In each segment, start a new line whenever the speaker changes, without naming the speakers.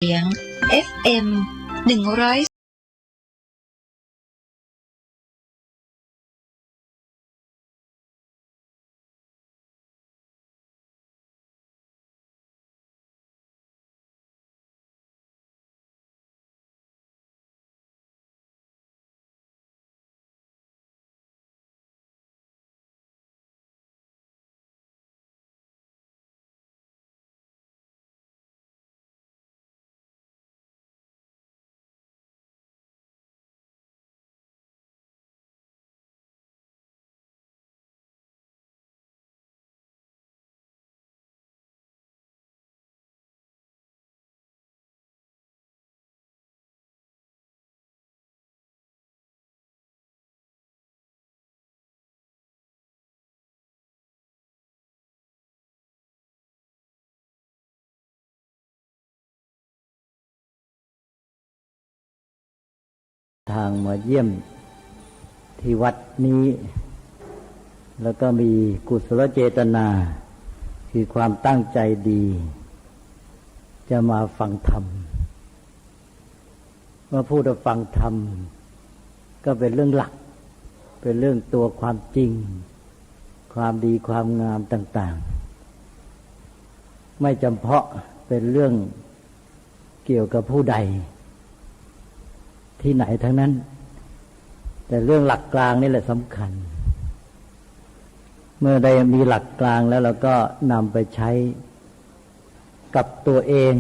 เสียง FM 100
ทางมาเยี่ยมที่วัดนี้แล้วก็มีกุศลเจตนาคือความตั้งใจดีจะมาฟังธรรมเมื่อพูดว่าฟังธรรมก็เป็นเรื่องหลักเป็นเรื่องตัวความจริงความดีความงามต่างๆไม่จำเพาะเป็นเรื่องเกี่ยวกับผู้ใดที่ไหนทั้งนั้นแต่เรื่องหลักกลางนี่แหละสำคัญเมื่อได้มีหลักกลางแล้วเราก็นำไปใช้กับตัวเอง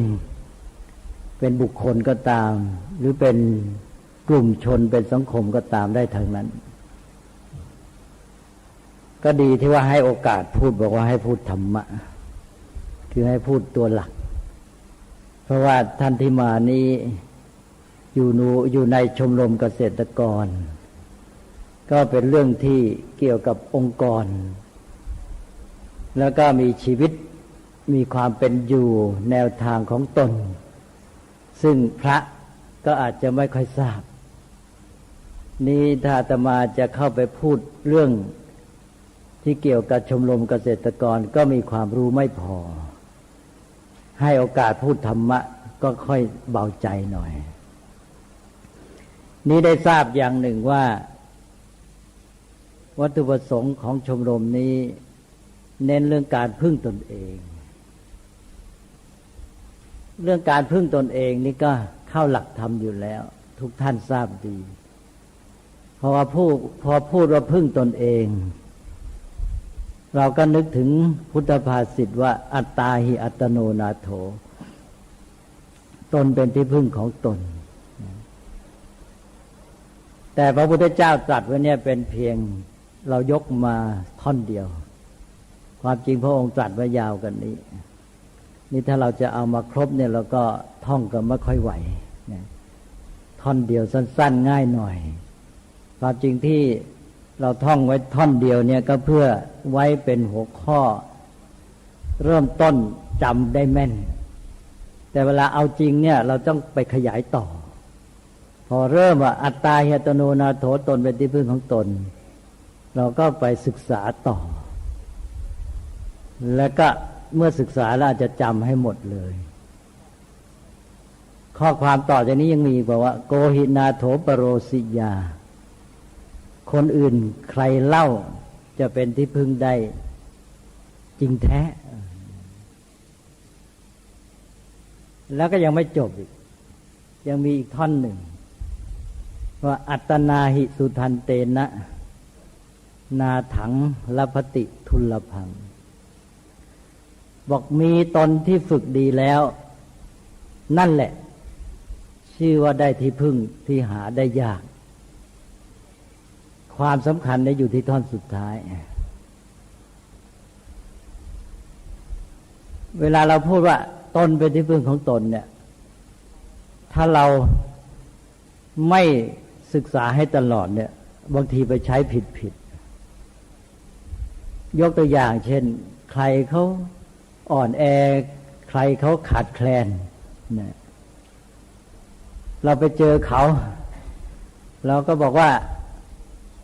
เป็นบุคคลก็ตามหรือเป็นกลุ่มชนเป็นสังคมก็ตามได้ทั้งนั้นก็ดีที่ว่าให้โอกาสพูดบอกว่าให้พูดธรรมะคือให้พูดตัวหลักเพราะว่าท่านที่มานี้อยู่ในชมรมเกษตรกรก็เป็นเรื่องที่เกี่ยวกับองค์กรแล้วก็มีชีวิตมีความเป็นอยู่แนวทางของตนซึ่งพระก็อาจจะไม่ค่อยทราบนี้ถ้าอาตมาจะเข้าไปพูดเรื่องที่เกี่ยวกับชมรมเกษตรกรก็มีความรู้ไม่พอให้โอกาสพูดธรรมะก็ค่อยเบาใจหน่อยนี้ได้ทราบอย่างหนึ่งว่าวัตถุประสงค์ของชมรมนี้เน้นเรื่องการพึ่งตนเองเรื่องการพึ่งตนเองนี่ก็เข้าหลักธรรมอยู่แล้วทุกท่านทราบดีเพราะว่าพอพูดว่าพึ่งตนเองเราก็นึกถึงพุทธภาษิตว่าอัตตาหิอัตโนนาโถตนเป็นที่พึ่งของตนแต่พระพุทธเจ้าตรัสไว้เนี่ยเป็นเพียงเรายกมาท่อนเดียวความจริงพระองค์ตรัสไว้ยาวกันนี้นี่ถ้าเราจะเอามาครบเนี่ยเราก็ท่องกันไม่ค่อยไหวท่อนเดียวสั้นๆง่ายหน่อยความจริงที่เราท่องไว้ท่อนเดียวเนี่ยก็เพื่อไว้เป็นหัวข้อเริ่มต้นจำได้แม่นแต่เวลาเอาจริงเนี่ยเราต้องไปขยายต่อพอเริ่มว่าอัตตาหิอัตโนนาโถตนเป็นที่พึ่งของตนเราก็ไปศึกษาต่อแล้วก็เมื่อศึกษาแล้วจะจำให้หมดเลยข้อความต่อจากนี้ยังมีบอกว่าโกหินาโถปโรสิยาคนอื่นใครเล่าจะเป็นที่พึ่งได้จริงแท้แล้วก็ยังไม่จบอีกยังมีอีกท่อนหนึ่งว่าอัตนาหิสุทันเตนะนาถังลภติทุลพังบอกมีตนที่ฝึกดีแล้วนั่นแหละชื่อว่าได้ที่พึ่งที่หาได้ยากความสำคัญเนี่ยอยู่ที่ท่อนสุดท้ายเวลาเราพูดว่าตนเป็นที่พึ่งของตนเนี่ยถ้าเราไม่ศึกษาให้ตลอดเนี่ยบางทีไปใช้ผิดยกตัวอย่างเช่นใครเขาอ่อนแอใครเขาขาดแคลนเนี่ยเราไปเจอเขาเราก็บอกว่า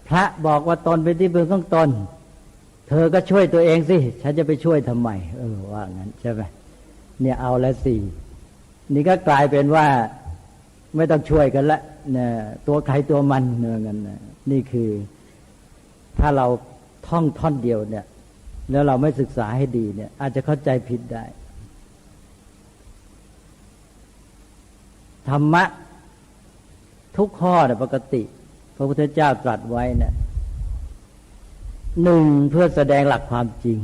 พระบอกว่าตนเป็นที่พึ่งของตนเธอก็ช่วยตัวเองสิฉันจะไปช่วยทำไมว่างั้นใช่ไหมเนี่ยเอาละสิ นี่ก็กลายเป็นว่าไม่ต้องช่วยกันละเนี่ยตัวใครตัวมันเนี่ยกันนะนี่คือถ้าเราท่องท่อนเดียวเนี่ยแล้วเราไม่ศึกษาให้ดีเนี่ยอาจจะเข้าใจผิดได้ธรรมะทุกข้อเนี่ยปกติพระพุทธเจ้าตรัสไว้เนี่ยหนึ่งเพื่อแสดงหลักความจริง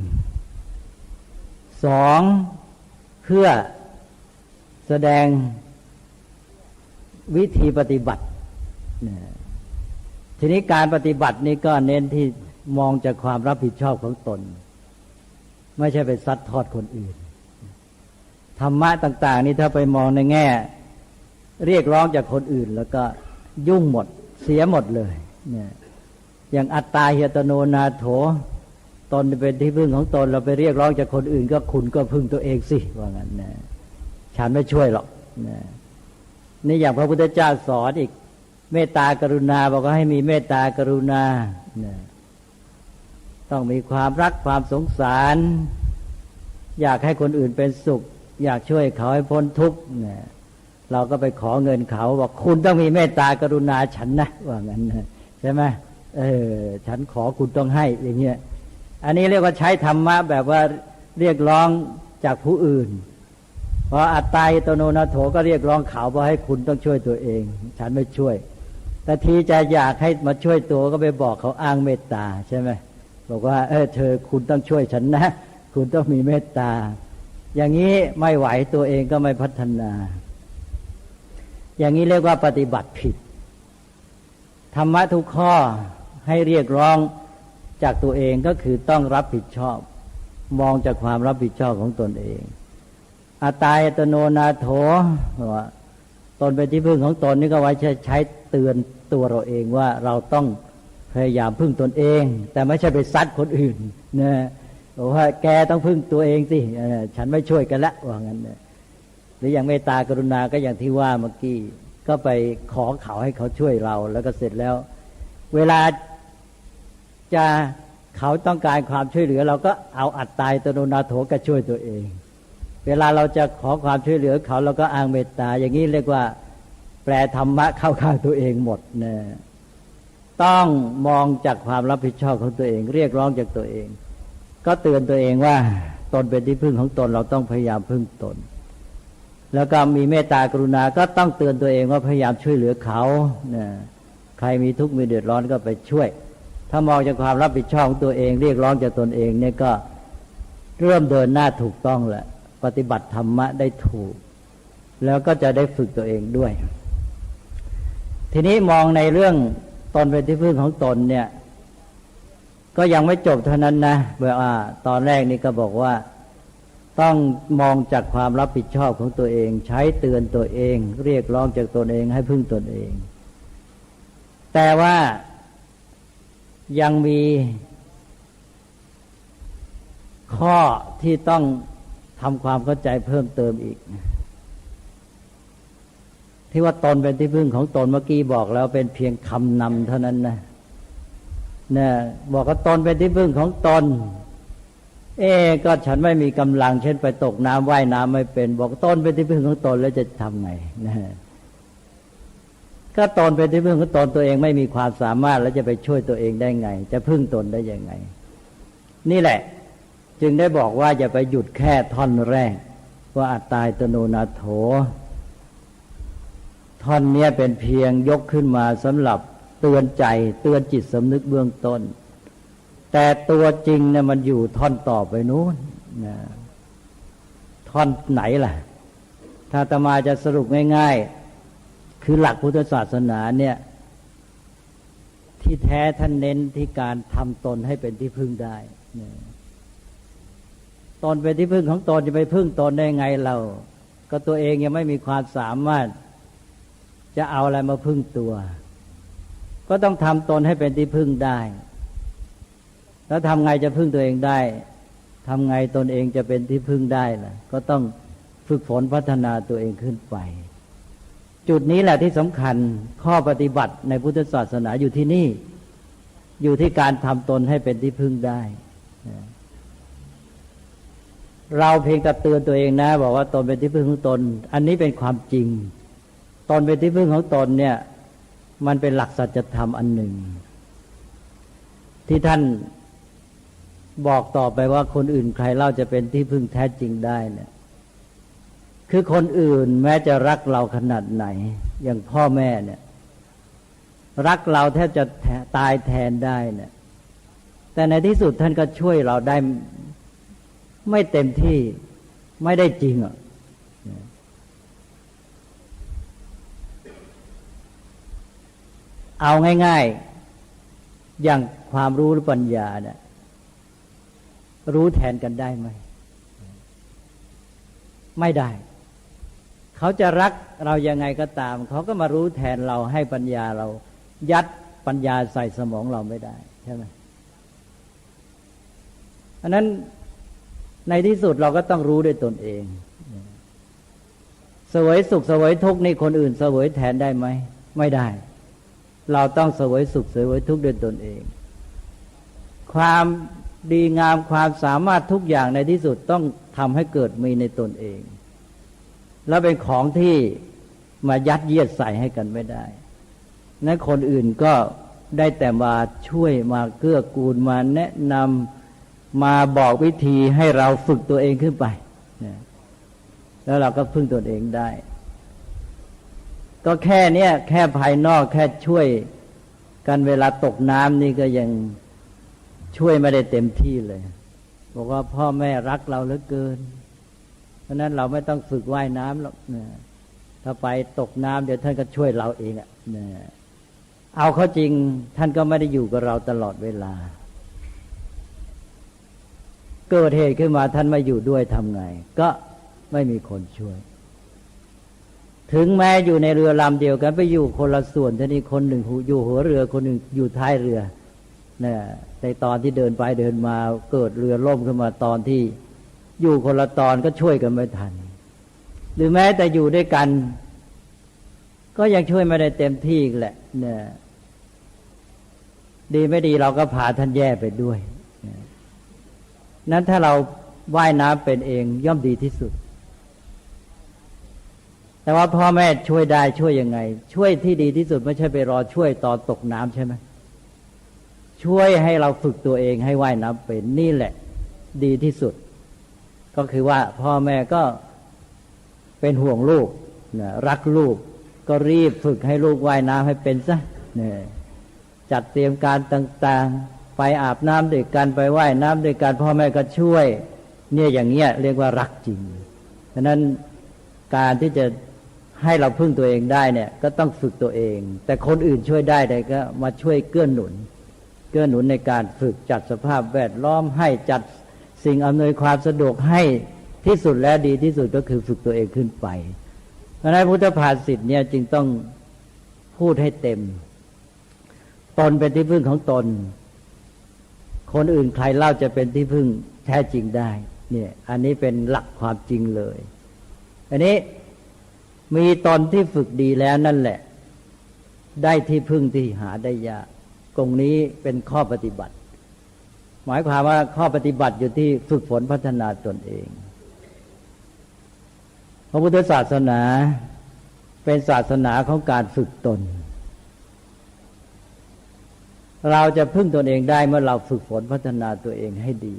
สองเพื่อแสดงวิธีปฏิบัติทีนี้การปฏิบัตินี้ก็เน้นที่มองจากความรับผิดชอบของตนไม่ใช่ไปซัดทอดคนอื่นธรรมะต่างๆนี้ถ้าไปมองในแง่เรียกร้องจากคนอื่นแล้วก็ยุ่งหมดเสียหมดเลยเนี่ยอย่างอัตตาหิตโนนาโถตนเป็นที่พึ่งของตนเราไปเรียกร้องจากคนอื่นก็คุณก็พึ่งตัวเองสิว่างั้นนะฉันไม่ช่วยหรอกนะนี่อย่างพระพุทธเจ้าสอนอีกเมตตากรุณาบอกว่าให้มีเมตตากรุณานะต้องมีความรักความสงสารอยากให้คนอื่นเป็นสุขอยากช่วยเขาให้พ้นทุกข์นะเราก็ไปขอเงินเขาบอกคุณต้องมีเมตตากรุณาฉันนะว่างั้นนะใช่ไหมฉันขอคุณต้องให้อย่างเงี้ยอันนี้เรียกว่าใช้ธรรมะแบบว่าเรียกร้องจากผู้อื่นพออัตตาหิตโนนาโถก็เรียกร้องเขาบอกให้คุณต้องช่วยตัวเองฉันไม่ช่วยแต่ทีจะอยากให้มาช่วยตัวก็ไปบอกเขาอ้างเมตตาใช่ไหมบอกว่าเธอคุณต้องช่วยฉันนะคุณต้องมีเมตตาอย่างนี้ไม่ไหวตัวเองก็ไม่พัฒนาอย่างนี้เรียกว่าปฏิบัติผิดธรรมะทุกข้อให้เรียกร้องจากตัวเองก็คือต้องรับผิดชอบมองจากความรับผิดชอบของตนเองอัตตาหิตโนนาโถว่าตนเป็นที่พึ่งของตนนี่ก็ไว้ใช้เตือนตัวเราเองว่าเราต้องพยายามพึ่งตนเองแต่ไม่ใช่ไปซัดคนอื่นนะบอกว่าแกต้องพึ่งตัวเองสิฉันไม่ช่วยกันละว่างั้นนะหรืออย่างเมตตากรุณาก็อย่างที่ว่าเมื่อกี้ก็ไปขอเขาให้เขาช่วยเราแล้วก็เสร็จแล้วเวลาจะเขาต้องการความช่วยเหลือเราก็เอาอัตตาหิตโนนาโถก็ช่วยตัวเองเวลาเราจะขอความช่วยเหลือเขาเราก็อ้างเมตตาอย่างนี้เรียกว่าแปลธรรมะเข้าข้างตัวเองหมดนะต้องมองจากความรับผิดชอบของตัวเองเรียกร้องจากตัวเองก็เตือนตัวเองว่าตนเป็นที่พึ่งของตนเราต้องพยายามพึ่งตนแล้วก็มีเมตตากรุณาก็ต้องเตือนตัวเองว่าพยายามช่วยเหลือเขานะใครมีทุกข์มีเดือดร้อนก็ไปช่วยถ้ามองจากความรับผิดชอบของตัวเองเรียกร้องจากตนเองเนี่ยก็เริ่มเดินหน้าถูกต้องแหละปฏิบัติธรรมะได้ถูกแล้วก็จะได้ฝึกตัวเองด้วยทีนี้มองในเรื่องตนเป็นที่พึ่งของตนเนี่ยก็ยังไม่จบเท่านั้นนะว่าตอนแรกนี่ก็บอกว่าต้องมองจากความรับผิดชอบของตัวเองใช้เตือนตัวเองเรียกร้องจากตนเองให้พึ่งตนเองแต่ว่ายังมีข้อที่ต้องทำความเข้าใจเพิ่มเติมอีกที่ว่าตนเป็นที่พึ่งของตนเมื่อกี้บอกแล้วเป็นเพียงคำนำเท่านั้นนะบอกว่าตนเป็นที่พึ่งของตนก็ฉันไม่มีกำลังเช่นไปตกน้ำว่ายน้ำไม่เป็นบอกตนเป็นที่พึ่งของตนแล้วจะทำไงนะก็ตนเป็นที่พึ่งของตนตัวเองไม่มีความสามารถแล้วจะไปช่วยตัวเองได้ไงจะพึ่งตนได้ยังไงนี่แหละจึงได้บอกว่าอย่าไปหยุดแค่ท่อนแรกว่าอัตตาหิตโนนาโถท่อนนี้เป็นเพียงยกขึ้นมาสำหรับเตือนใจเตือนจิตสำนึกเบื้องต้นแต่ตัวจริงเนี่ยมันอยู่ท่อนต่อไปนู้นนะท่อนไหนล่ะถ้าอาตมาจะสรุปง่ายๆคือหลักพุทธศาสนาเนี่ยที่แท้ท่านเน้นที่การทำตนให้เป็นที่พึ่งได้ตนเป็นที่พึ่งของตนจะไปพึ่งตนได้ไงเราก็ตัวเองยังไม่มีความสามารถจะเอาอะไรมาพึ่งตัวก็ต้องทำตนให้เป็นที่พึ่งได้แล้วทำไงจะพึ่งตัวเองได้ทำไงตนเองจะเป็นที่พึ่งได้ล่ะก็ต้องฝึกฝนพัฒนาตัวเองขึ้นไปจุดนี้แหละที่สำคัญข้อปฏิบัติในพุทธศาสนาอยู่ที่นี่อยู่ที่การทำตนให้เป็นที่พึ่งได้ เราเพียงแต่เตือนตัวเองนะบอกว่าตนเป็นที่พึ่งของตนอันนี้เป็นความจริงตนเป็นที่พึ่งของตนเนี่ยมันเป็นหลักสัจธรรมอันหนึ่งที่ท่านบอกต่อไปว่าคนอื่นใครเล่าจะเป็นที่พึ่งแท้จริงได้เนี่ยคือคนอื่นแม้จะรักเราขนาดไหนอย่างพ่อแม่เนี่ยรักเราแทบจะตายแทนได้เนี่ยแต่ในที่สุดท่านก็ช่วยเราได้ไม่เต็มที่ไม่ได้จริงอ่ะเอาง่ายๆอย่างความรู้หรือปัญญาเนี่ยรู้แทนกันได้ไหมไม่ได้เขาจะรักเรายังไงก็ตามเขาก็มารู้แทนเราให้ปัญญาเรายัดปัญญาใส่สมองเราไม่ได้ใช่ไหมอันนั้นในที่สุดเราก็ต้องรู้ด้วยตนเองเสวยสุขเสวยทุกข์นี่คนอื่นเสวยแทนได้ไหมไม่ได้เราต้องเสวยสุขเสวยทุกข์ด้วยตนเองความดีงามความสามารถทุกอย่างในที่สุดต้องทำให้เกิดมีในตนเองแล้วเป็นของที่มายัดเยียดใส่ให้กันไม่ได้นั้นคนอื่นก็ได้แต่มาช่วยมาเกื้อกูลมาแนะนำมาบอกวิธีให้เราฝึกตัวเองขึ้นไปแล้วเราก็พึ่งตนเองได้ก็แค่เนี้ยแค่ภายนอกแค่ช่วยกันเวลาตกน้ำนี่ก็ยังช่วยไม่ได้เต็มที่เลยบอกว่าพ่อแม่รักเราเหลือเกินเพราะนั้นเราไม่ต้องฝึกว่ายน้ำหรอกถ้าไปตกน้ำเดี๋ยวท่านก็ช่วยเราเองเอาเข้าจริงท่านก็ไม่ได้อยู่กับเราตลอดเวลาเกิดเหตุขึ้นมาท่านไม่อยู่ด้วยทำไงก็ไม่มีคนช่วยถึงแม้อยู่ในเรือลำเดียวกันไปอยู่คนละส่วนทีนี้คนหนึ่งอยู่หัวเรือคนหนึ่งอยู่ท้ายเรือเนี่ยในตอนที่เดินไปเดินมาเกิดเรือล่มขึ้นมาตอนที่อยู่คนละตอนก็ช่วยกันไม่ทันหรือแม้แต่อยู่ด้วยกันก็ยังช่วยไม่ได้เต็มที่แหละเนี่ยดีไม่ดีเราก็พาท่านแย่ไปด้วยนั้นถ้าเราว่ายน้ำเป็นเองย่อมดีที่สุดแต่ว่าพ่อแม่ช่วยได้ช่วยยังไงช่วยที่ดีที่สุดไม่ใช่ไปรอช่วยตอนตกน้ำใช่ไหมช่วยให้เราฝึกตัวเองให้ว่ายน้ำเป็นนี่แหละดีที่สุดก็คือว่าพ่อแม่ก็เป็นห่วงลูกรักลูกก็รีบฝึกให้ลูกว่ายน้ำให้เป็นซะจัดเตรียมการต่างๆไปอาบน้ำด้วยกันไปว่ายน้ำด้วยกันพ่อแม่ก็ช่วยเนี่ยอย่างเงี้ยเรียกว่ารักจริงฉะนั้นการที่จะให้เราพึ่งตัวเองได้เนี่ยก็ต้องฝึกตัวเองแต่คนอื่นช่วยได้แต่ก็มาช่วยเกื้อหนุนในการฝึกจัดสภาพแวดล้อมให้จัดสิ่งอำนวยความสะดวกให้ที่สุดและดีที่สุดก็คือฝึกตัวเองขึ้นไปเพราะฉะนั้นพุทธภาษิตเนี่ยจึงต้องพูดให้เต็มตนเป็นที่พึ่งของตนคนอื่นใครเล่าจะเป็นที่พึ่งแท้จริงได้เนี่ยอันนี้เป็นหลักความจริงเลยอันนี้มีตนที่ฝึกดีแล้วนั่นแหละได้ที่พึ่งที่หาได้ยากตรงนี้เป็นข้อปฏิบัติหมายความว่าข้อปฏิบัติอยู่ที่ฝึกฝนพัฒนาตนเองพระพุทธศาสนาเป็นศาสนาของการฝึกตนเราจะพึ่งตนเองได้เมื่อเราฝึกฝนพัฒนาตัวเองให้ดี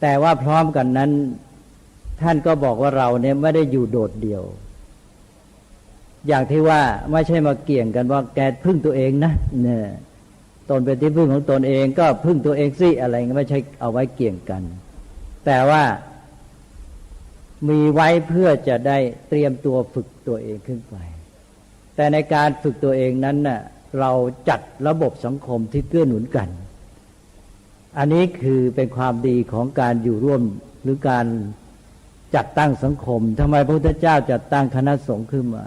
แต่ว่าพร้อมกันนั้นท่านก็บอกว่าเราเนี่ยไม่ได้อยู่โดดเดี่ยวอย่างที่ว่าไม่ใช่มาเกี่ยงกันว่าแกพึ่งตัวเองนะเนี่ยตนเป็นที่พึ่งของตนเองก็พึ่งตัวเองสิอะไรไม่ใช่เอาไว้เกี่ยงกันแต่ว่ามีไว้เพื่อจะได้เตรียมตัวฝึกตัวเองขึ้นไปแต่ในการฝึกตัวเองนั้นน่ะเราจัดระบบสังคมที่เกื้อหนุนกันอันนี้คือเป็นความดีของการอยู่ร่วมหรือการจัดตั้งสังคมทำไมพระพุทธเจ้าจัดตั้งคณะสงฆ์ขึ้นมา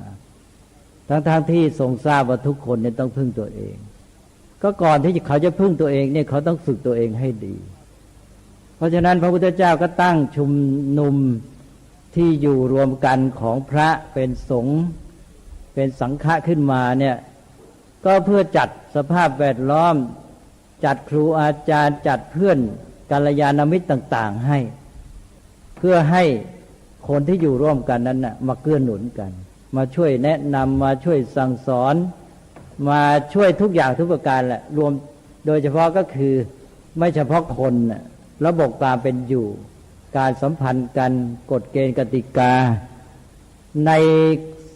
ทั้งที่ทรงทราบว่าทุกคนเนี่ยต้องพึ่งตัวเองก็ก่อนที่เขาจะพึ่งตัวเองเนี่ยเขาต้องฝึกตัวเองให้ดีเพราะฉะนั้นพระพุทธเจ้าก็ตั้งชุมนุมที่อยู่รวมกันของพระเป็นสงฆ์เป็นสังฆะขึ้นมาเนี่ยก็เพื่อจัดสภาพแวดล้อมจัดครูอาจารย์จัดเพื่อนกัลยาณมิตรต่างๆให้ เพื่อให้คนที่อยู่ร่วมกันนั้นนะมาเกื้อหนุนกันมาช่วยแนะนำมาช่วยสั่งสอนมาช่วยทุกอย่างทุกประการแหละรวมโดยเฉพาะก็คือไม่เฉพาะคนนะระบบการเป็นอยู่การสัมพันธ์กันกฎเกณฑ์กติกาใน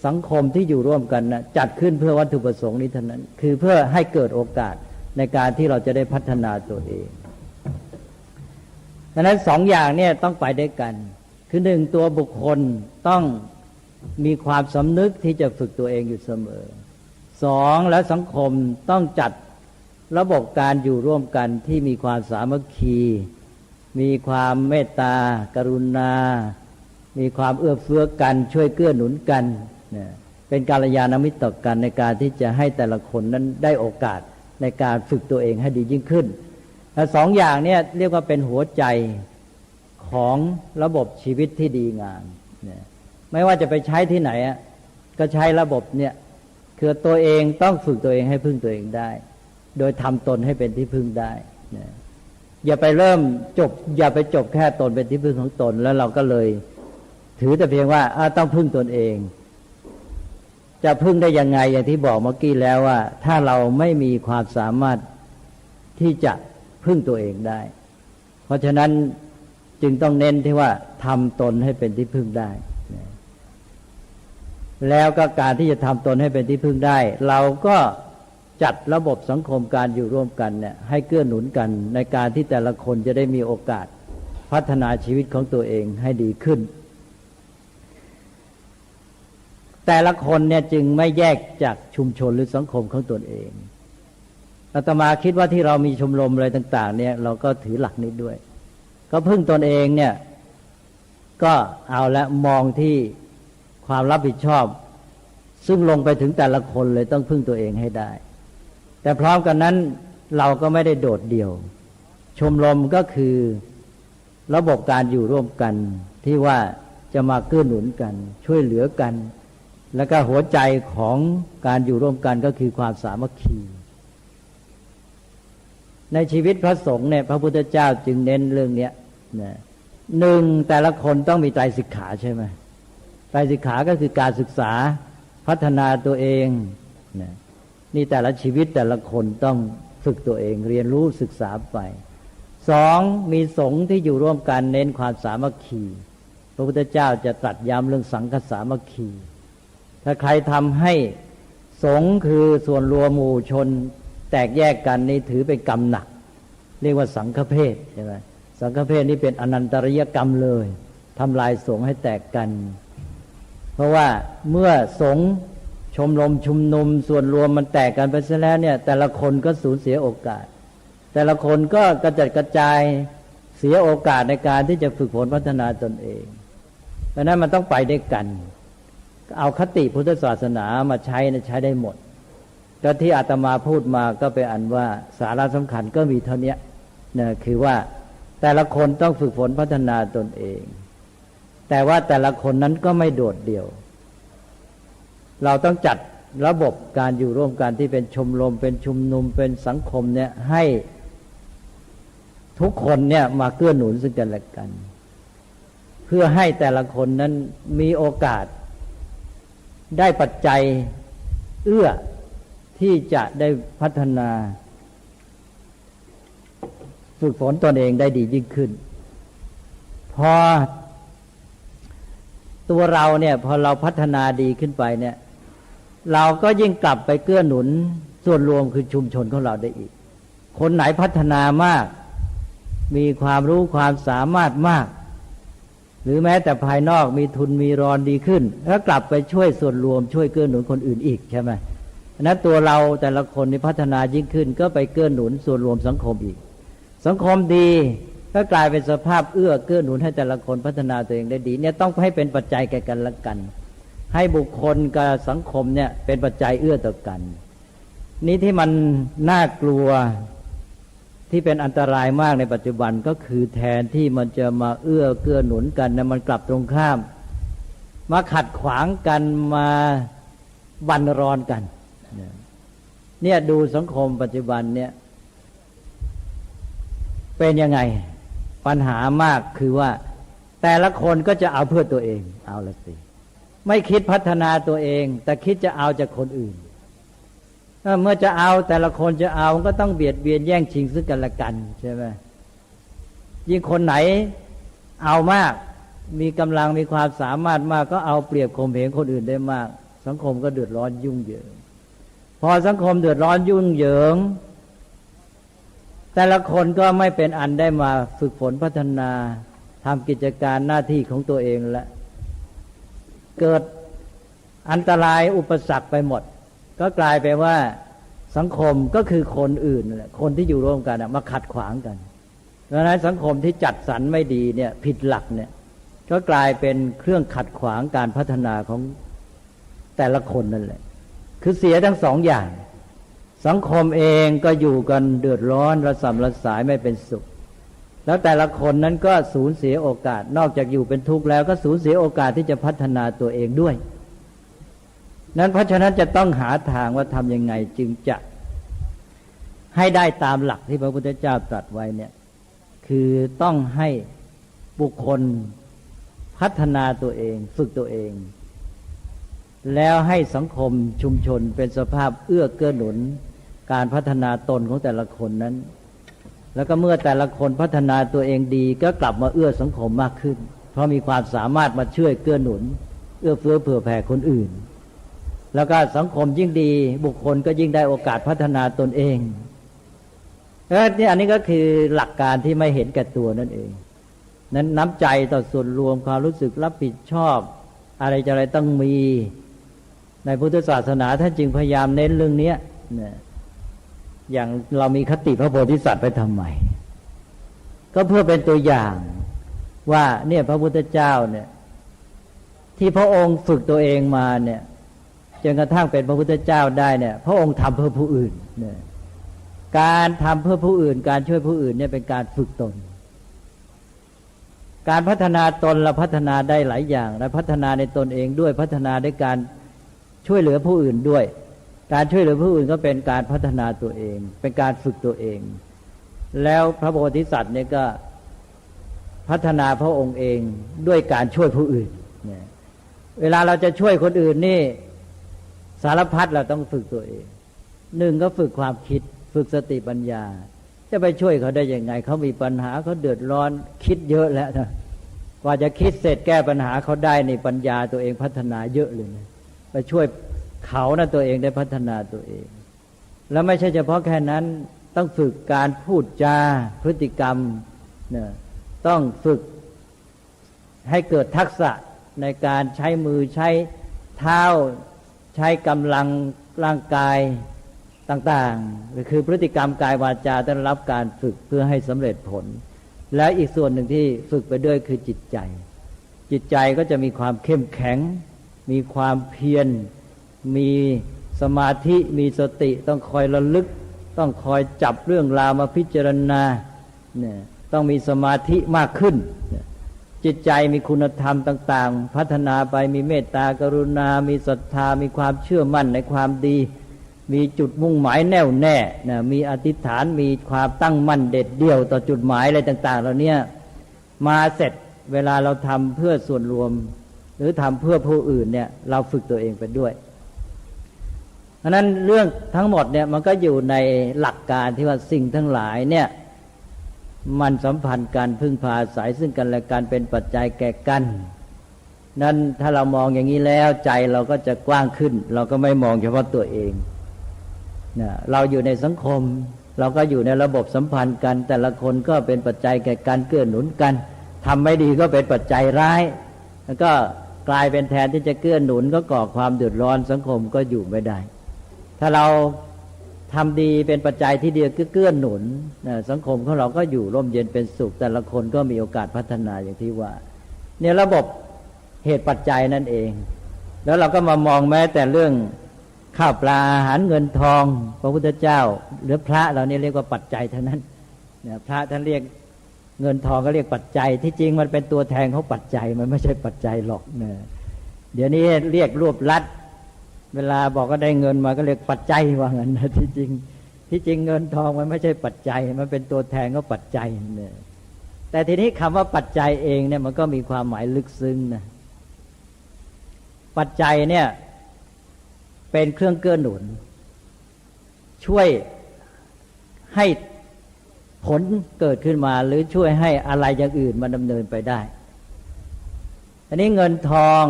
สังคมที่อยู่ร่วมกันนะจัดขึ้นเพื่อวัตถุประสงค์นี้เท่านั้นคือเพื่อให้เกิดโอกาสในการที่เราจะได้พัฒนาตัวเองดังนั้นสองอย่างเนี่ยต้องไปด้วยกันคือหนึ่งตัวบุคคลต้องมีความสำนึกที่จะฝึกตัวเองอยู่เสมอสองแล้วสังคมต้องจัดระบบการอยู่ร่วมกันที่มีความสามัคคีมีความเมตตากรุณามีความเอื้อเฟื้อกันช่วยเกื้อหนุนกันเป็นกัลยาณมิตรต่อกันในการที่จะให้แต่ละคนนั้นได้โอกาสในการฝึกตัวเองให้ดียิ่งขึ้นและสองอย่างนี้เรียกว่าเป็นหัวใจของระบบชีวิตที่ดีงามไม่ว่าจะไปใช้ที่ไหนก็ใช้ระบบเนี่ยคือตัวเองต้องฝึกตัวเองให้พึ่งตัวเองได้โดยทำตนให้เป็นที่พึ่งได้อย่าไปเริ่มอย่าไปจบแค่ตนเป็นที่พึ่งของตนแล้วเราก็เลยถือแต่เพียงว่าต้องพึ่งตนเองจะพึ่งได้ยังไงอย่างที่บอกเมื่อกี้แล้วว่าถ้าเราไม่มีความสามารถที่จะพึ่งตัวเองได้เพราะฉะนั้นจึงต้องเน้นที่ว่าทำตนให้เป็นที่พึ่งได้แล้วก็การที่จะทำตนให้เป็นที่พึ่งได้เราก็จัดระบบสังคมการอยู่ร่วมกันเนี่ยให้เกื้อหนุนกันในการที่แต่ละคนจะได้มีโอกาสพัฒนาชีวิตของตัวเองให้ดีขึ้นแต่ละคนเนี่ยจึงไม่แยกจากชุมชนหรือสังคมของตนเองอาตมาคิดว่าที่เรามีชมรมอะไรต่างๆเนี่ยเราก็ถือหลักนี้ด้วยก็พึ่งตนเองเนี่ยก็เอาละมองที่ความรับผิดชอบซึ่งลงไปถึงแต่ละคนเลยต้องพึ่งตัวเองให้ได้แต่พร้อมกันนั้นเราก็ไม่ได้โดดเดี่ยวชมรมก็คือระบบการอยู่ร่วมกันที่ว่าจะมาเกื้อหนุนกันช่วยเหลือกันแล้วก็หัวใจของการอยู่ร่วมกันก็คือความสามัคคีในชีวิตพระสงฆ์เนี่ยพระพุทธเจ้าจึงเน้นเรื่องนี้นะหนึ่งแต่ละคนต้องมีไตรสิกขาใช่ไหมไตรสิกขาก็คือการศึกษาพัฒนาตัวเองนะนี่แต่ละชีวิตแต่ละคนต้องฝึกตัวเองเรียนรู้ศึกษาไปสองมีสงฆ์ที่อยู่ร่วมกันเน้นความสามัคคีพระพุทธเจ้าจะตรัสย้ำเรื่องสังฆสามัคคีถ้าใครทำให้สงฆ์คือส่วนรวมหมู่ชนแตกแยกกันนี่ถือเป็นกรรมหนักเรียกว่าสังฆเพศใช่ไหมสังฆเพศนี่เป็นอนันตริยกรรมเลยทำลายสงฆ์ให้แตกกันเพราะว่าเมื่อสงฆ์ชมรมชุมนุมส่วนรวมมันแตกกันไปซะแล้วเนี่ยแต่ละคนก็สูญเสียโอกาสแต่ละคนก็กระจัดกระจายเสียโอกาสในการที่จะฝึกฝนพัฒนาตนเองเพราะนั้นมันต้องไปด้วยกันเอาคติพุทธศาสนามาใช้ได้หมดก็ที่อาตมาพูดมาก็เป็นอันว่าสาระสำคัญก็มีเท่านี้นะคือว่าแต่ละคนต้องฝึกฝนพัฒนาตนเองแต่ว่าแต่ละคนนั้นก็ไม่โดดเดี่ยวเราต้องจัดระบบการอยู่ร่วมกันที่เป็นชมรมเป็นชุมนุมเป็นสังคมเนี่ยให้ทุกคนเนี่ยมาเกื้อหนุนซึ่งกันและกันเพื่อให้แต่ละคนนั้นมีโอกาสได้ปัจจัยเอื้อที่จะได้พัฒนาฝึกฝนตนเองได้ดียิ่งขึ้นพอตัวเราเนี่ยพอเราพัฒนาดีขึ้นไปเนี่ยเราก็ยิ่งกลับไปเกื้อหนุนส่วนรวมคือชุมชนของเราได้อีกคนไหนพัฒนามากมีความรู้ความสามารถมากหรือแม้แต่ภายนอกมีทุนมีรอนดีขึ้นแล้วกลับไปช่วยส่วนรวมช่วยเกื้อหนุนคนอื่นอีกใช่ไหมนั้นตัวเราแต่ละคนนี่พัฒนายิ่งขึ้นก็ไปเกื้อหนุนส่วนรวมสังคมอีกสังคมดีก็กลายเป็นสภาพเอื้อเกื้อหนุนให้แต่ละคนพัฒนาตัวเองได้ดีเนี่ยต้องให้เป็นปัจจัยแก่กันและกันให้บุคคลกับสังคมเนี่ยเป็นปัจจัยเอื้อต่อกันนี้ที่มันน่ากลัวที่เป็นอันตรายมากในปัจจุบันก็คือแทนที่มันจะมาเอื้อเกื้อหนุนกันนะมันกลับตรงข้ามมาขัดขวางกันมาบั่นรอนกันเนี่ยดูสังคมปัจจุบันเนี่ยเป็นยังไงปัญหามากคือว่า แต่ละคนก็จะเอาเพื่อตัวเองเอาละสิไม่คิดพัฒนาตัวเองแต่คิดจะเอาจากคนอื่นเมื่อจะเอาแต่ละคนจะเอาก็ต้องเบียดเบียนแย่งชิงซึ่งกันและกันใช่ไหมยิ่งคนไหนเอามากมีกำลังมีความสามารถมากก็เอาเปรียบข่มเหงคนอื่นได้มากสังคมก็เดือดร้อนยุ่งเหยิงพอสังคมเดือดร้อนยุ่งเหยิงแต่ละคนก็ไม่เป็นอันได้มาฝึกฝนพัฒนาทำกิจการหน้าที่ของตัวเองและเกิดอันตรายอุปสรรคไปหมดก็กลายไปว่าสังคมก็คือคนอื่นคนที่อยู่ร่วมกันมาขัดขวางกันเพราะฉะนั้นสังคมที่จัดสรรไม่ดีเนี่ยผิดหลักเนี่ยก็กลายเป็นเครื่องขัดขวางการพัฒนาของแต่ละคนนั่นแหละคือเสียทั้งสองอย่างสังคมเองก็อยู่กันเดือดร้อนระสำระสายไม่เป็นสุขแล้วแต่ละคนนั้นก็สูญเสียโอกาสนอกจากอยู่เป็นทุกข์แล้วก็สูญเสียโอกาสที่จะพัฒนาตัวเองด้วยนั้นเพราะฉะนั้นจะต้องหาทางว่าทำยังไงจึงจะให้ได้ตามหลักที่พระพุทธเจ้าตรัสไว้เนี่ยคือต้องให้บุคคลพัฒนาตัวเองฝึกตัวเองแล้วให้สังคมชุมชนเป็นสภาพเอื้อเกื้อหนุนการพัฒนาตนของแต่ละคนนั้นแล้วก็เมื่อแต่ละคนพัฒนาตัวเองดีก็กลับมาเอื้อสังคมมากขึ้นเพราะมีความสามารถมาช่วยเกื้อหนุนเอื้อเฟื้อเผื่อแผ่คนอื่นแล้วก็สังคมยิ่งดีบุคคลก็ยิ่งได้โอกาสพัฒนาตนเองนี่อันนี้ก็คือหลักการที่ไม่เห็นแก่ตัวนั่นเองนั้นน้ำใจต่อส่วนรวมความรู้สึกรับผิดชอบอะไรจะอะไรต้องมีในพุทธศาสนาท่านจึงพยายามเน้นเรื่องนี้เนี่ยอย่างเรามีคติพระโพธิสัตว์ไปทำไมก็เพื่อเป็นตัวอย่างว่าเนี่ยพระพุทธเจ้าเนี่ยที่พระองค์ฝึกตัวเองมาเนี่ยจนกระทั่งเป็นพระพุทธเจ้าได้เนี่ยพระองค์ทำเพื่อผู้อื่นเนี่ยการทำเพื่อผู้อื่นการช่วยผู้อื่นเนี่ยเป็นการฝึกตนการพัฒนาตนเราพัฒนาได้หลายอย่างและพัฒนาในตนเองด้วยพัฒนาด้วยการช่วยเหลือผู้อื่นด้วยการช่วยเหลือผู้อื่นก็เป็นการพัฒนาตัวเองเป็นการฝึกตัวเองแล้วพระโพธิสัตว์เนี่ยก็พัฒนาพระองค์เองด้วยการช่วยผู้อื่นเนี่ยเวลาเราจะช่วยคนอื่นนี่สารพัดเราต้องฝึกตัวเองหนึ่งก็ฝึกความคิดฝึกสติปัญญาจะไปช่วยเขาได้ยังไงเขามีปัญหาเขาเดือดร้อนคิดเยอะแล้วนะกว่าจะคิดเสร็จแก้ปัญหาเขาได้ในปัญญาตัวเองพัฒนาเยอะเลยนะไปช่วยเขานะตัวเองได้พัฒนาตัวเองแล้วไม่ใช่เฉพาะแค่นั้นต้องฝึกการพูดจาพฤติกรรมเนี่ยต้องฝึกให้เกิดทักษะในการใช้มือใช้เท้าใช้กำลังร่างกายต่างๆคือพฤติกรรมกายวาจาต้องรับการฝึกเพื่อให้สำเร็จผลและอีกส่วนหนึ่งที่ฝึกไปด้วยคือจิตใจจิตใจก็จะมีความเข้มแข็งมีความเพียรมีสมาธิมีสติต้องคอยระลึกต้องคอยจับเรื่องราวมาพิจารณาเนี่ยต้องมีสมาธิมากขึ้นจิตใจมีคุณธรรมต่างๆพัฒนาไปมีเมตตากรุณามีศรัทธามีความเชื่อมั่นในความดีมีจุดมุ่งหมายแน่วแน่นะมีอธิษฐานมีความตั้งมั่นเด็ดเดี่ยวต่อจุดหมายอะไรต่างๆเหล่านี้มาเสร็จเวลาเราทำเพื่อส่วนรวมหรือทำเพื่อผู้อื่นเนี่ยเราฝึกตัวเองไปด้วยเพราะนั้นเรื่องทั้งหมดเนี่ยมันก็อยู่ในหลักการที่ว่าสิ่งทั้งหลายเนี่ยมันสัมพันธ์กันพึ่งพาอาศัยซึ่งกันและกันเป็นปัจจัยแก่กันนั้นถ้าเรามองอย่างนี้แล้วใจเราก็จะกว้างขึ้นเราก็ไม่มองเฉพาะตัวเองนะเราอยู่ในสังคมเราก็อยู่ในระบบสัมพันธ์กันแต่ละคนก็เป็นปัจจัยแก่กันเกื้อหนุนกันทำไม่ดีก็เป็นปัจจัยร้ายแล้วก็กลายเป็นแทนที่จะเกื้อหนุนก็ก่อความเดือดร้อนสังคมก็อยู่ไม่ได้ถ้าเราทำดีเป็นปัจจัยที่เดียวเกื้อหนุนสังคมของเราก็อยู่ร่มเย็นเป็นสุขแต่ละคนก็มีโอกาสพัฒนาอย่างที่ว่าเนี่ยระบบเหตุปัจจัยนั่นเองแล้วเราก็มามองแม้แต่เรื่องข้าวปลาอาหารเงินทองพระพุทธเจ้าหรือพระเราเนี่ยเรียกว่าปัจจัยเท่านั้นเนี่ยพระท่านเรียกเงินทองก็เรียกปัจจัยที่จริงมันเป็นตัวแทนของปัจจัยมันไม่ใช่ปัจจัยหรอกเนี่ยเดี๋ยวนี้เรียกรวบลัดเวลาบอกก็ได้เงินมาก็เรียกปัจจัยว่างั้นนะที่จริงเงินทองมันไม่ใช่ปัจจัยมันเป็นตัวแทนของปัจจัยเนี่ย แต่ทีนี้คำว่าปัจจัยเองเนี่ยมันก็มีความหมายลึกซึ้งนะปัจจัยเนี่ยเป็นเครื่องเกื้อหนุนช่วยให้ผลเกิดขึ้นมาหรือช่วยให้อะไรอย่างอื่นมันดำเนินไปได้อันนี้เงินทอง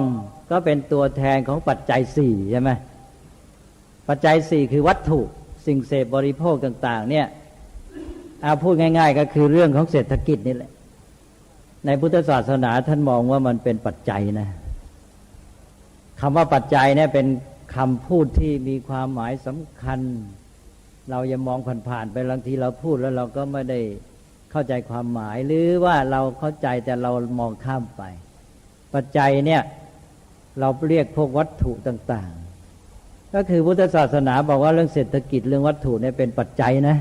ก็เป็นตัวแทนของปัจจัยสี่ใช่ไหมปัจจัยสี่คือวัตถุสิ่งเสพบริโภคต่างๆเนี่ยเอาพูดง่ายๆก็คือเรื่องของเศรษฐกิจนี่แหละในพุทธศาสนาท่านมองว่ามันเป็นปัจจัยนะคำว่าปัจจัยเนี่ยเป็นคำพูดที่มีความหมายสำคัญเราอย่ามองผ่านๆไปบางทีเราพูดแล้วเราก็ไม่ได้เข้าใจความหมายหรือว่าเราเข้าใจแต่เรามองข้ามไปปัจจัยเนี่ยเราเรียกพวกวัตถุต่างๆก็คือพุทธศาสนาบอกว่าเรื่องเศรษฐกิจเรื่องวัตถุเนี่ยเป็นปัจจัยนะ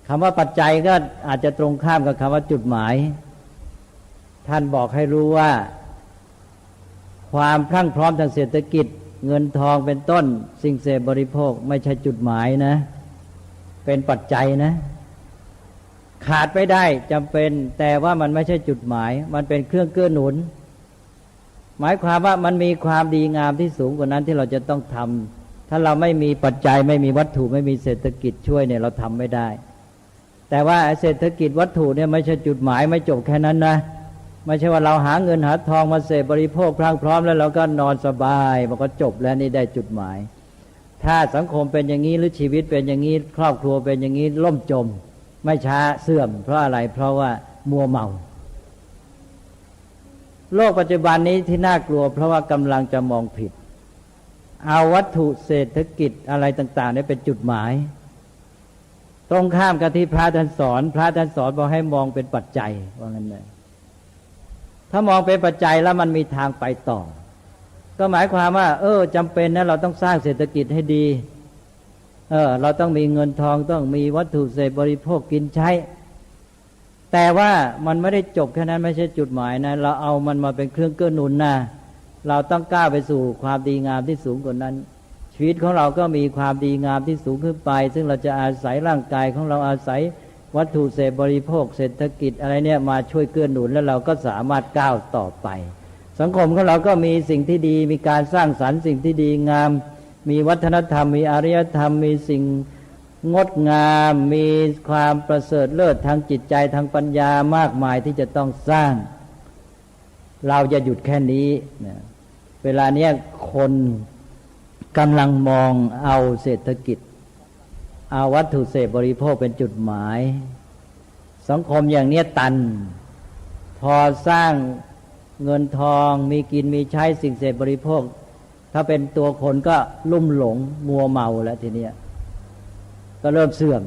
คำว่าปัจจัยก็อาจจะตรงข้ามกับคำว่าจุดหมายท่านบอกให้รู้ว่าความพรั่งพร้อมทางเศรษฐกิจเงินทองเป็นต้นสิ่งเสพบริโภคไม่ใช่จุดหมายนะเป็นปัจจัยนะขาดไม่ได้จำเป็นแต่ว่ามันไม่ใช่จุดหมายมันเป็นเครื่องเกื้อหนุนหมายความว่ามันมีความดีงามที่สูงกว่านั้นที่เราจะต้องทำถ้าเราไม่มีปัจจัยไม่มีวัตถุไม่มีเศรษฐกิจช่วยเนี่ยเราทำไม่ได้แต่ว่าเศรษฐกิจวัตถุเนี่ยไม่ใช่จุดหมายไม่จบแค่นั้นนะไม่ใช่ว่าเราหาเงินหาทองมาเสพบริโภคพรั่งพร้อมแล้วเราก็นอนสบายมันก็จบแล้วนี่ได้จุดหมายถ้าสังคมเป็นอย่างนี้หรือชีวิตเป็นอย่างนี้ครอบครัวเป็นอย่างนี้ล่มจมไม่ช้าเสื่อมเพราะอะไรเพราะว่ามัวเมาโลกปัจจุบันนี้ที่น่ากลัวเพราะว่ากำลังจะมองผิดเอาวัตถุเศรษฐกิจอะไรต่างๆนี่เป็นจุดหมายตรงข้ามกับที่พระท่านสอนบอกให้มองเป็นปัจจัยว่างั้นเลยถ้ามองเป็นปัจจัยแล้วมันมีทางไปต่อก็หมายความว่าจำเป็นนะเราต้องสร้างเศรษฐกิจให้ดีเราต้องมีเงินทองต้องมีวัตถุเสพบริโภคกินใช้แต่ว่ามันไม่ได้จบแค่นั้นไม่ใช่จุดหมายนะเราเอามันมาเป็นเครื่องเกื้อหนุนนะเราต้องก้าวไปสู่ความดีงามที่สูงกว่านั้นชีวิตของเราก็มีความดีงามที่สูงขึ้นไปซึ่งเราจะอาศัยร่างกายของเราอาศัยวัตถุเสพบริโภคเศรษฐกิจอะไรเนี่ยมาช่วยเกื้อหนุนแล้วเราก็สามารถก้าวต่อไปสังคมของเราก็มีสิ่งที่ดีมีการสร้างสรรค์สิ่งที่ดีงามมีวัฒนธรรมมีอารยธรรมมีสิ่งงดงามมีความประเสริฐเลิศทางจิตใจทางปัญญามากมายที่จะต้องสร้างเราจะหยุดแค่นี้นะเวลาเนี้ยคนกำลังมองเอาเศรษฐกิจเอาวัตถุเสพบริโภคเป็นจุดหมายสังคมอย่างเนี้ยตันพอสร้างเงินทองมีกินมีใช้สิ่งเสพบริโภคถ้าเป็นตัวคนก็ลุ่มหลงมัวเมาแล้วทีเนี้ยก็เริ่มเสื่อม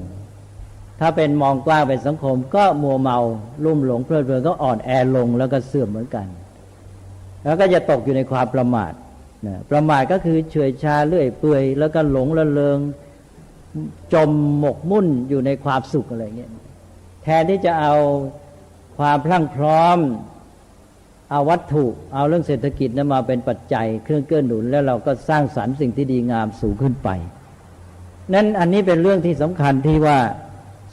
ถ้าเป็นมองกว้างเป็นสังคมก็มัวเมาลุ่มหลงเพลิดเพลินก็อ่อนแอลงแล้วก็เสื่อมเหมือนกันแล้วก็จะตกอยู่ในความประมาทนะประมาทก็คือเฉื่อยชาเลื่อยเปื่อยแล้วก็หลงละเลงจมหมกมุ่นอยู่ในความสุขอะไรเงี้ยแทนที่จะเอาความพรั่งพร้อมเอาวัตถุเอาเรื่องเศรษฐกิจนั้นมาเป็นปัจจัยเครื่องเกื้อหนุนแล้วเราก็สร้างสรรค์สิ่งที่ดีงามสูงขึ้นไปนั้นอันนี้เป็นเรื่องที่สำคัญที่ว่า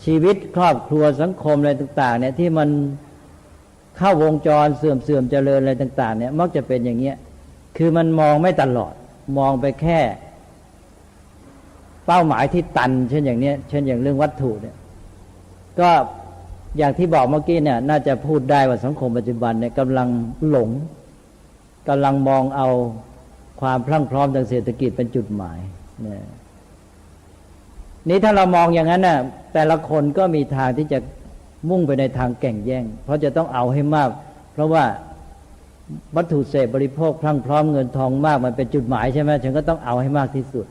ชีวิตครอบครัวสังคมอะไรต่างๆเนี่ยที่มันเข้าวงจรเสื่อมเจริญอะไรต่างๆเนี่ยมักจะเป็นอย่างเงี้ยคือมันมองไม่ตลอดมองไปแค่เป้าหมายที่ตันเช่นอย่างเนี้ยเช่นอย่างเรื่องวัตถุเนี่ยก็อย่างที่บอกเมื่อกี้เนี่ยน่าจะพูดได้ว่าสังคมปัจจุบันเนี่ยกำลังหลงกำลังมองเอาความพรั่งพร้อมทางเศรษฐกิจเป็นจุดหมายเนี่ยนี้ถ้าเรามองอย่างนั้นน่ะแต่ละคนก็มีทางที่จะมุ่งไปในทางแข่งแย่งเพราะจะต้องเอาให้มากเพราะว่าวัตถุเสพบริโภคพรั่งพร้อมเงินทองมากมันเป็นจุดหมายใช่ไหมฉันก็ต้องเอาให้มากที่สุด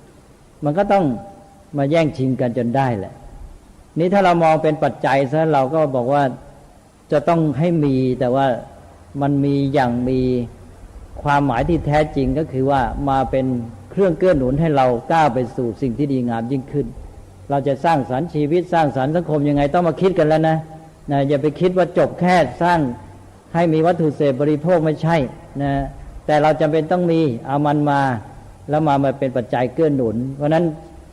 มันก็ต้องมาแย่งชิงกันจนได้แหละนี้ถ้าเรามองเป็นปัจจัยซะเราก็บอกว่าจะต้องให้มีแต่ว่ามันมีอย่างมีความหมายที่แท้จริงก็คือว่ามาเป็นเครื่องเกื้อหนุนให้เราก้าวไปสู่สิ่งที่ดีงามยิ่งขึ้นเราจะสร้างสรรค์ชีวิตสร้างสรรค์สังคมยังไงต้องมาคิดกันแล้วนะอย่าไปคิดว่าจบแค่สร้างให้มีวัตถุเสพบริโภคไม่ใช่นะแต่เราจำเป็นต้องมีเอามันมาแล้วมาเป็นปัจจัยเกื้อหนุนเพราะนั้น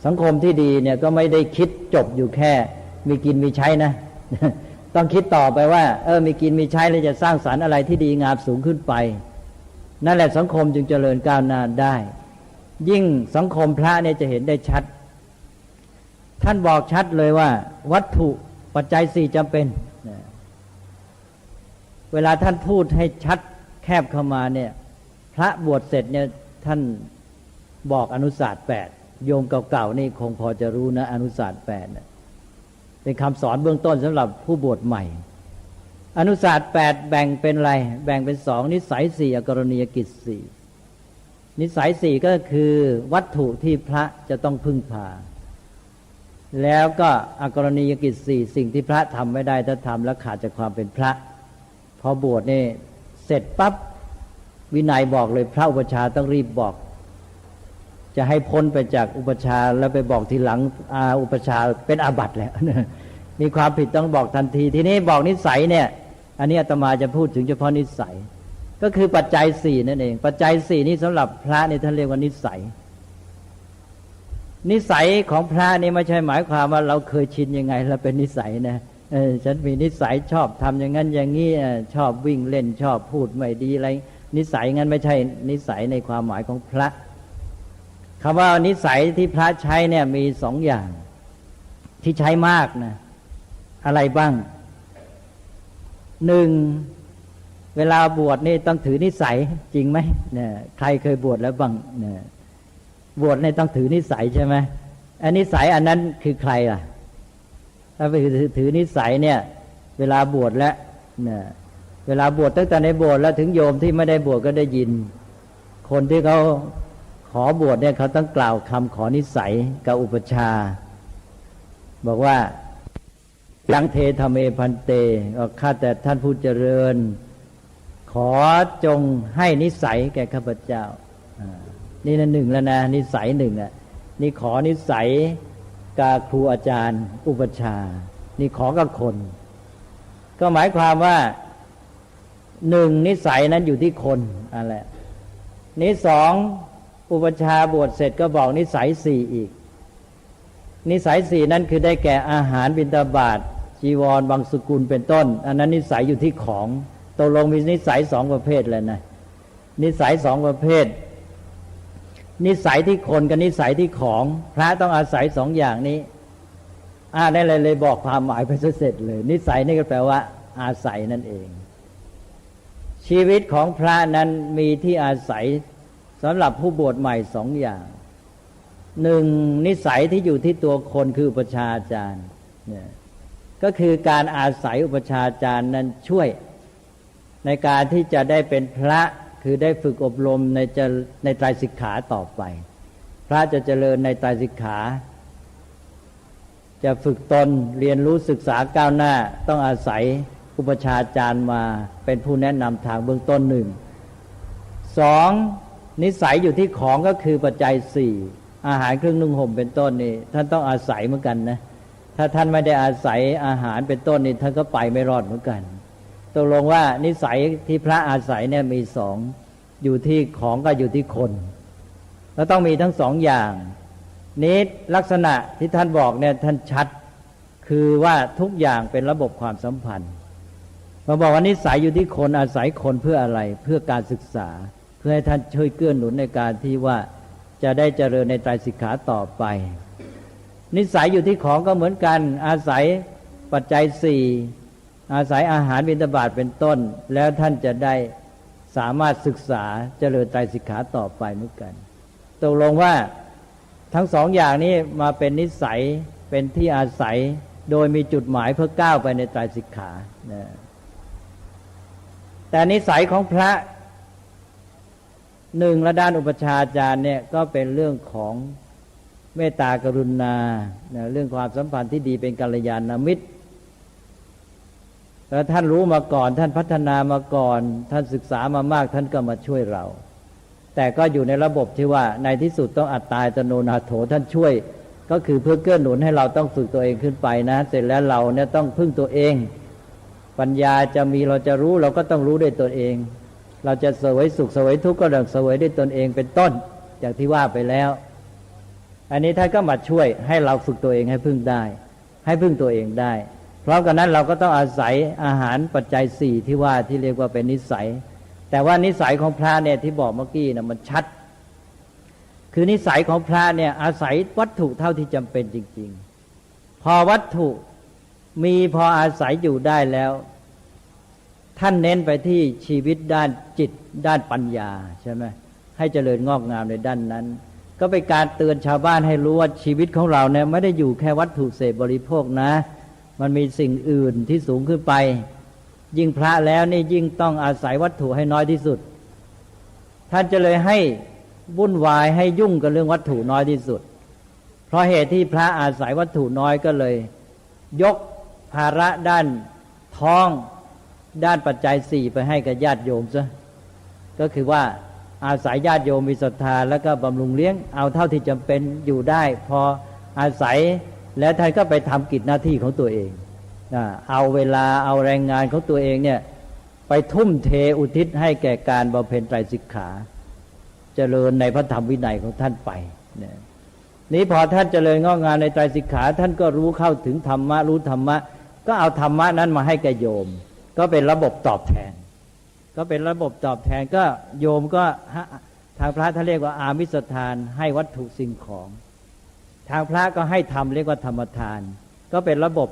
สังคมที่ดีเนี่ยก็ไม่ได้คิดจบอยู่แค่มีกินมีใช้นะ ต้องคิดต่อไปว่ามีกินมีใช้แล้วจะสร้างสรรค์อะไรที่ดีงามสูงขึ้นไปนั่นแหละสังคมจึงเจริญก้าวหน้าได้ยิ่งสังคมพระเนี่ยจะเห็นได้ชัดท่านบอกชัดเลยว่าวัตถุปัจจัยสี่จำเป็นเวลาท่านพูดให้ชัดแคบเข้ามาเนี่ยพระบวชเสร็จเนี่ยท่านบอกอนุศาสตร์8โยมเก่าๆนี่คงพอจะรู้นะอนุศาสตร์8เนี่ยเป็นคำสอนเบื้องต้นสำหรับผู้บวชใหม่อนุศาสตร์8แบ่งเป็นอะไรแบ่งเป็น2นิสัย4อกรณียกิจ4นิสัย4ก็คือวัตถุที่พระจะต้องพึ่งพาแล้วก็อกรณียกิจ4สิ่งที่พระทำไม่ได้ถ้าทำแล้วขาดจากความเป็นพระพอบวชนี่เสร็จปั๊บวินัยบอกเลยพระอุปัชฌาย์ต้องรีบบอกจะให้พ้นไปจากอุปัชฌาย์แล้วไปบอกทีหลังอุปัชฌาย์เป็นอาบัติแล้วมีความผิดต้องบอกทันทีทีนี้บอกนิสัยเนี่ยอันนี้อาตมาจะพูดถึงเฉพาะนิสัยก็คือปัจจัย4นั่นเองปัจจัย4นี้สำหรับพระนี่ท่านเรียกว่านิสัยนิสัยของพระนี่ไม่ใช่หมายความว่าเราเคยชินยังไงแล้วเป็นนิสัยนะฉันมีนิสัยชอบทำอย่างนั้นอย่างนี้ชอบวิ่งเล่นชอบพูดไม่ดีอะไรนิสัยงั้นไม่ใช่นิสัยในความหมายของพระคำว่านิสัยที่พระใช้เนี่ยมี2อย่างที่ใช้มากนะอะไรบ้าง1เวลาบวชนี่ต้องถือนิสัยจริงไหมเนี่ยใครเคยบวชแล้วบ้างเนี่ยบวชนี่ต้องถือนิสัยใช่ไหมอันนิสัยอันนั้นคือใครล่ะถ้าไปถือนิสัยเนี่ยเวลาบวชแล้วเนี่ยเวลาบวชตั้งแต่ในโบสถ์แล้วถึงโยมที่ไม่ได้บวชก็ได้ยินคนที่เขาขอบวชเนี่ยเขาต้องกล่าวคำขอนิสัยกับอุปัชฌาย์บอกว่ายังเทธเมพันเตข้าแต่ท่านผู้เจริญขอจงให้นิสัยแก่ข้าพเจ้านี่นะ1แล้วนะนิสัย1อ่ะนี่ขอนิสัยกับครูอาจารย์อุปัชฌาย์นี่ขอกับคนก็หมายความว่า1นิสัยนั้นอยู่ที่คนอะไรนี่2อุปัชฌาย์บวชเสร็จก็บอกนิสัย4อีกนิสัย4นั้นคือได้แก่อาหารบิณฑบาตจีวรบางสกุลเป็นต้นอันนั้นนิสัยอยู่ที่ของตกลงมีนิสัย2ประเภทเลยนะนิสัย2ประเภทนิสัยที่คนกับนิสัยที่ของพระต้องอาศัย2อย่างนี้ได้เลยบอกความหมายไปเสร็จเลยนิสัยนี่ก็แปลว่าอาศัยนั่นเองชีวิตของพระนั้นมีที่อาศัยสำหรับผู้บวชใหม่2อย่าง1นิสัยที่อยู่ที่ตัวคนคืออุปัชฌาย์อาจารย์เนี่ยก็คือการอาศัยอุปัชฌาย์อาจารย์นั้นช่วยในการที่จะได้เป็นพระคือได้ฝึกอบรมในไตรสิกขาต่อไปพระจะเจริญในไตรสิกขาจะฝึกตนเรียนรู้ศึกษาก้าวหน้าต้องอาศัยอุปัชฌาย์อาจารย์มาเป็นผู้แนะนำทางเบื้องต้น2นิสัยอยู่ที่ของก็คือปัจจัย4อาหารเครื่องนุ่งห่มเป็นต้นนี่ท่านต้องอาศัยเหมือนกันนะถ้าท่านไม่ได้อาศัยอาหารเป็นต้นนี่ท่านก็ไปไม่รอดเหมือนกันตกลงว่านิสัยที่พระอาศัยเนี่ยมี2อยู่ที่ของก็อยู่ที่คนแล้วต้องมีทั้ง2อย่างนี้ลักษณะที่ท่านบอกเนี่ยท่านชัดคือว่าทุกอย่างเป็นระบบความสัมพันธ์มาบอกว่านิสัยอยู่ที่คนอาศัยคนเพื่ออะไรเพื่อการศึกษาเพื่อให้ท่านช่วยเกื้อหนุนในการที่ว่าจะได้เจริญในไตรสิกขาต่อไปนิสัยอยู่ที่ของก็เหมือนกันอาศัยปัจจัย4อาศัยอาหารบิณฑบาตเป็นต้นแล้วท่านจะได้สามารถศึกษาเจริญไตรสิกขาต่อไปเหมือนกันตกลงว่าทั้ง2อย่างนี้มาเป็นนิสัยเป็นที่อาศัยโดยมีจุดหมายเพื่อก้าวไปในไตรสิกขาแต่นิสัยของพระ1และด้านอุปัชฌาย์อาจารย์เนี่ยก็เป็นเรื่องของเมตตากรุณาเรื่องความสัมพันธ์ที่ดีเป็นกัลยาณมิตรแล้วท่านรู้มาก่อนท่านพัฒนามาก่อนท่านศึกษามามากท่านก็มาช่วยเราแต่ก็อยู่ในระบบที่ว่าในที่สุดต้องอัตตาตโนนาโถท่านช่วยก็คือเพื่อเกื้อหนุนให้เราต้องฝึกตัวเองขึ้นไปนะเสร็จแล้วเราเนี่ยต้องพึ่งตัวเองปัญญาจะมีเราจะรู้เราก็ต้องรู้ด้วยตัวเองเราจะเสวยสุขเสวยทุกข์ก็ต้องเสวยด้วยตนเองเป็นต้นอย่างที่ว่าไปแล้วอันนี้ท่านก็มาช่วยให้เราฝึกตัวเองให้พึ่งได้ให้พึ่งตัวเองได้ พร้อมกันนั้นเราก็ต้องอาศัยอาหารปัจจัยสี่ที่ว่าที่เรียกว่าเป็นนิสัยแต่ว่านิสัยของพระเนี่ยที่บอกเมื่อกี้นะมันชัดคือนิสัยของพระเนี่ยอาศัยวัตถุเท่าที่จำเป็นจริงๆพอวัตถุมีพออาศัยอยู่ได้แล้วท่านเน้นไปที่ชีวิตด้านจิตด้านปัญญาใช่ไหมให้เจริญงอกงามในด้านนั้นก็เป็นการเตือนชาวบ้านให้รู้ว่าชีวิตของเราเนี่ยไม่ได้อยู่แค่วัตถุเสพบริโภคนะมันมีสิ่งอื่นที่สูงขึ้นไปยิ่งพระแล้วนี่ยิ่งต้องอาศัยวัตถุให้น้อยที่สุดท่านจะเลยให้วุ่นวายให้ยุ่งกับเรื่องวัตถุน้อยที่สุดเพราะเหตุที่พระอาศัยวัตถุน้อยก็เลยยกภาระด้านท้องด้านปัจจัยสี่ไปให้กับญาติโยมซะก็คือว่าอาศัยญาติโยมมีศรัทธาแล้วก็บำรุงเลี้ยงเอาเท่าที่จำเป็นอยู่ได้พออาศัยแล้วท่านก็ไปทำกิจหน้าที่ของตัวเองเอาเวลาเอาแรงงานของตัวเองเนี่ยไปทุ่มเทอุทิศให้แก่การบำเพ็ญไตรสิกขาเจริญในพระธรรมวินัยของท่านไปนี้พอท่านเจริญงอกงามในไตรสิกขาท่านก็รู้เข้าถึงธรรมะรู้ธรรมะก็เอาธรรมะนั้นมาให้แก่โยมก็เป็นระบบตอบแทนก็เป็นระบบตอบแทนก็โยมก็ทางพระท่านเรียกว่าอามิสทานให้วัตถุสิ่งของทางพระก็ให้ธรรมเรียกว่าธรรมทานก็เป็นระบบ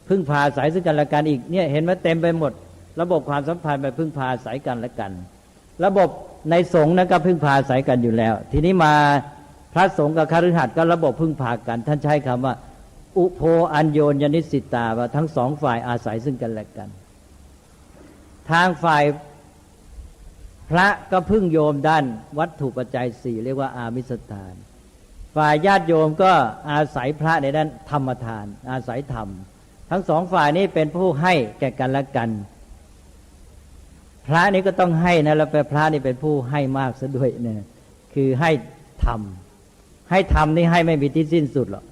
พึ่งพาอาศัยซึ่งกันและกันอีกเนี่ยเห็นไหมเต็มไปหมดระบบความสัมพันธ์แบบพึ่งพาอาศัยกันและกันระบบในสงฆ์นั้นก็พึ่งพาอาศัยกันอยู่แล้วทีนี้มาพระสงฆ์กับคฤหัสถ์ก็ระบบพึ่งพากันท่านใช้คำว่าอุโภอัญโยญนิสิตาว่าทั้งสองฝ่ายอาศัยซึ่งกันและกันทางฝ่ายพระก็พึ่งโยมด้านวัตถุปัจจัยสี่เรียกว่าอามิสทานฝ่ายญาติโยมก็อาศัยพระในด้านธรรมทานอาศัยธรรมทั้งสองฝ่ายนี้เป็นผู้ให้แก่กันและกันพระนี้ก็ต้องให้นะแล้วพระนี่เป็นผู้ให้มากซะด้วยเนี่ยคือให้ธรรมให้ธรรมนี่ให้ไม่มีที่สิ้นสุดหรอก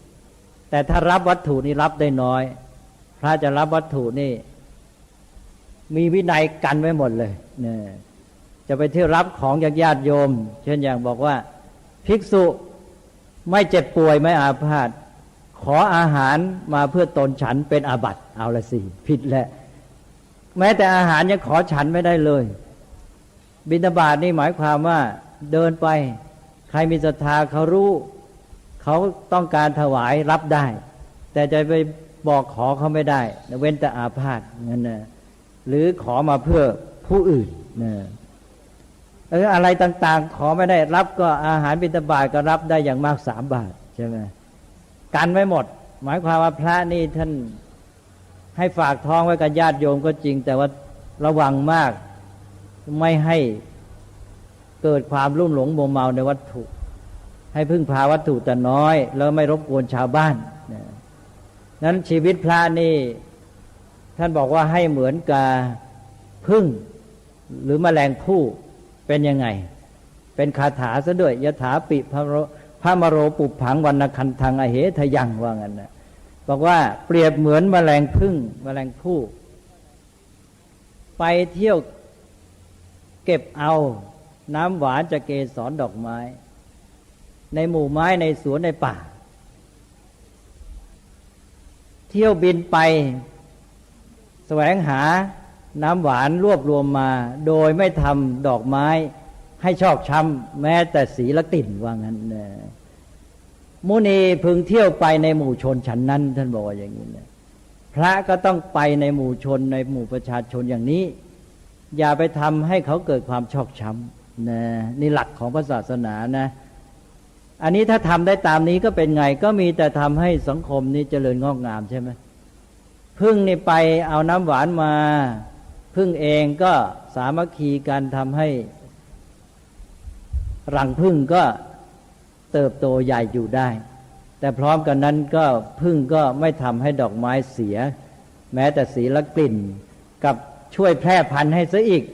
แต่ถ้ารับวัตถุนี่รับได้น้อยพระจะรับวัตถุนี่มีวินัยกันไว้หมดเลยเนี่ยจะไปเที่ยวรับของจากญาติโยมเช่นอย่างบอกว่าภิกษุไม่เจ็บป่วยไม่อาพาธขออาหารมาเพื่อตนฉันเป็นอาบัติเอาละสิผิดแหละแม้แต่อาหารยังขอฉันไม่ได้เลยบิณฑบาตนี่หมายความว่าเดินไปใครมีศรัทธาเขารู้เขาต้องการถวายรับได้แต่จะไปบอกขอเขาไม่ได้เว้นแต่อาพาธงั้นนะหรือขอมาเพื่อผู้อื่นนะอะไรต่างๆขอไม่ได้รับก็อาหารบิณฑบาตก็รับได้อย่างมาก3 บาทใช่ไหมกันไว้หมดหมายความว่าพระนี่ท่านให้ฝากท้องไว้กับญาติโยมก็จริงแต่ว่าระวังมากไม่ให้เกิดความลุ่มหลงมัวเมาในวัตถุให้พึ่งพาวัตถุแต่น้อยแล้วไม่รบกวนชาวบ้านนั้นชีวิตพระนี่ท่านบอกว่าให้เหมือนกับพึ่งหรือแมลงผู้เป็นยังไงเป็นคาถาซะด้วยยถาปิพระมโรปุผังวรรณคันธังอเหทยังว่างั้นนะบอกว่าเปรียบเหมือนแมลงพึ่งแมลงผู้ไปเที่ยวเก็บเอาน้ำหวานจากเกสรดอกไม้ในหมู่ไม้ในสวนในป่าเที่ยวบินไปแสวงหาน้ำหวานรวบรวมมาโดยไม่ทำดอกไม้ให้ชอกช้ำแม้แต่สีละกลิ่นว่างั้นนะมุนีพึงเที่ยวไปในหมู่ชนฉันนั้นท่านบอกว่าอย่างนี้นะพระก็ต้องไปในหมู่ชนในหมู่ประชาชนอย่างนี้อย่าไปทำให้เขาเกิดความชอกช้ำนะนี่หลักของพระศาสนานะอันนี้ถ้าทำได้ตามนี้ก็เป็นไงก็มีแต่ทำให้สังคมนี้เจริญงอกงามใช่ไหมพึ่งนี่ไปเอาน้ำหวานมาพึ่งเองก็สามัคคีกันทำให้รังพึ่งก็เติบโตใหญ่อยู่ได้แต่พร้อมกันนั้นก็พึ่งก็ไม่ทำให้ดอกไม้เสียแม้แต่สีและกลิ่นกับช่วยแพร่พันธุ์ให้ซะอีก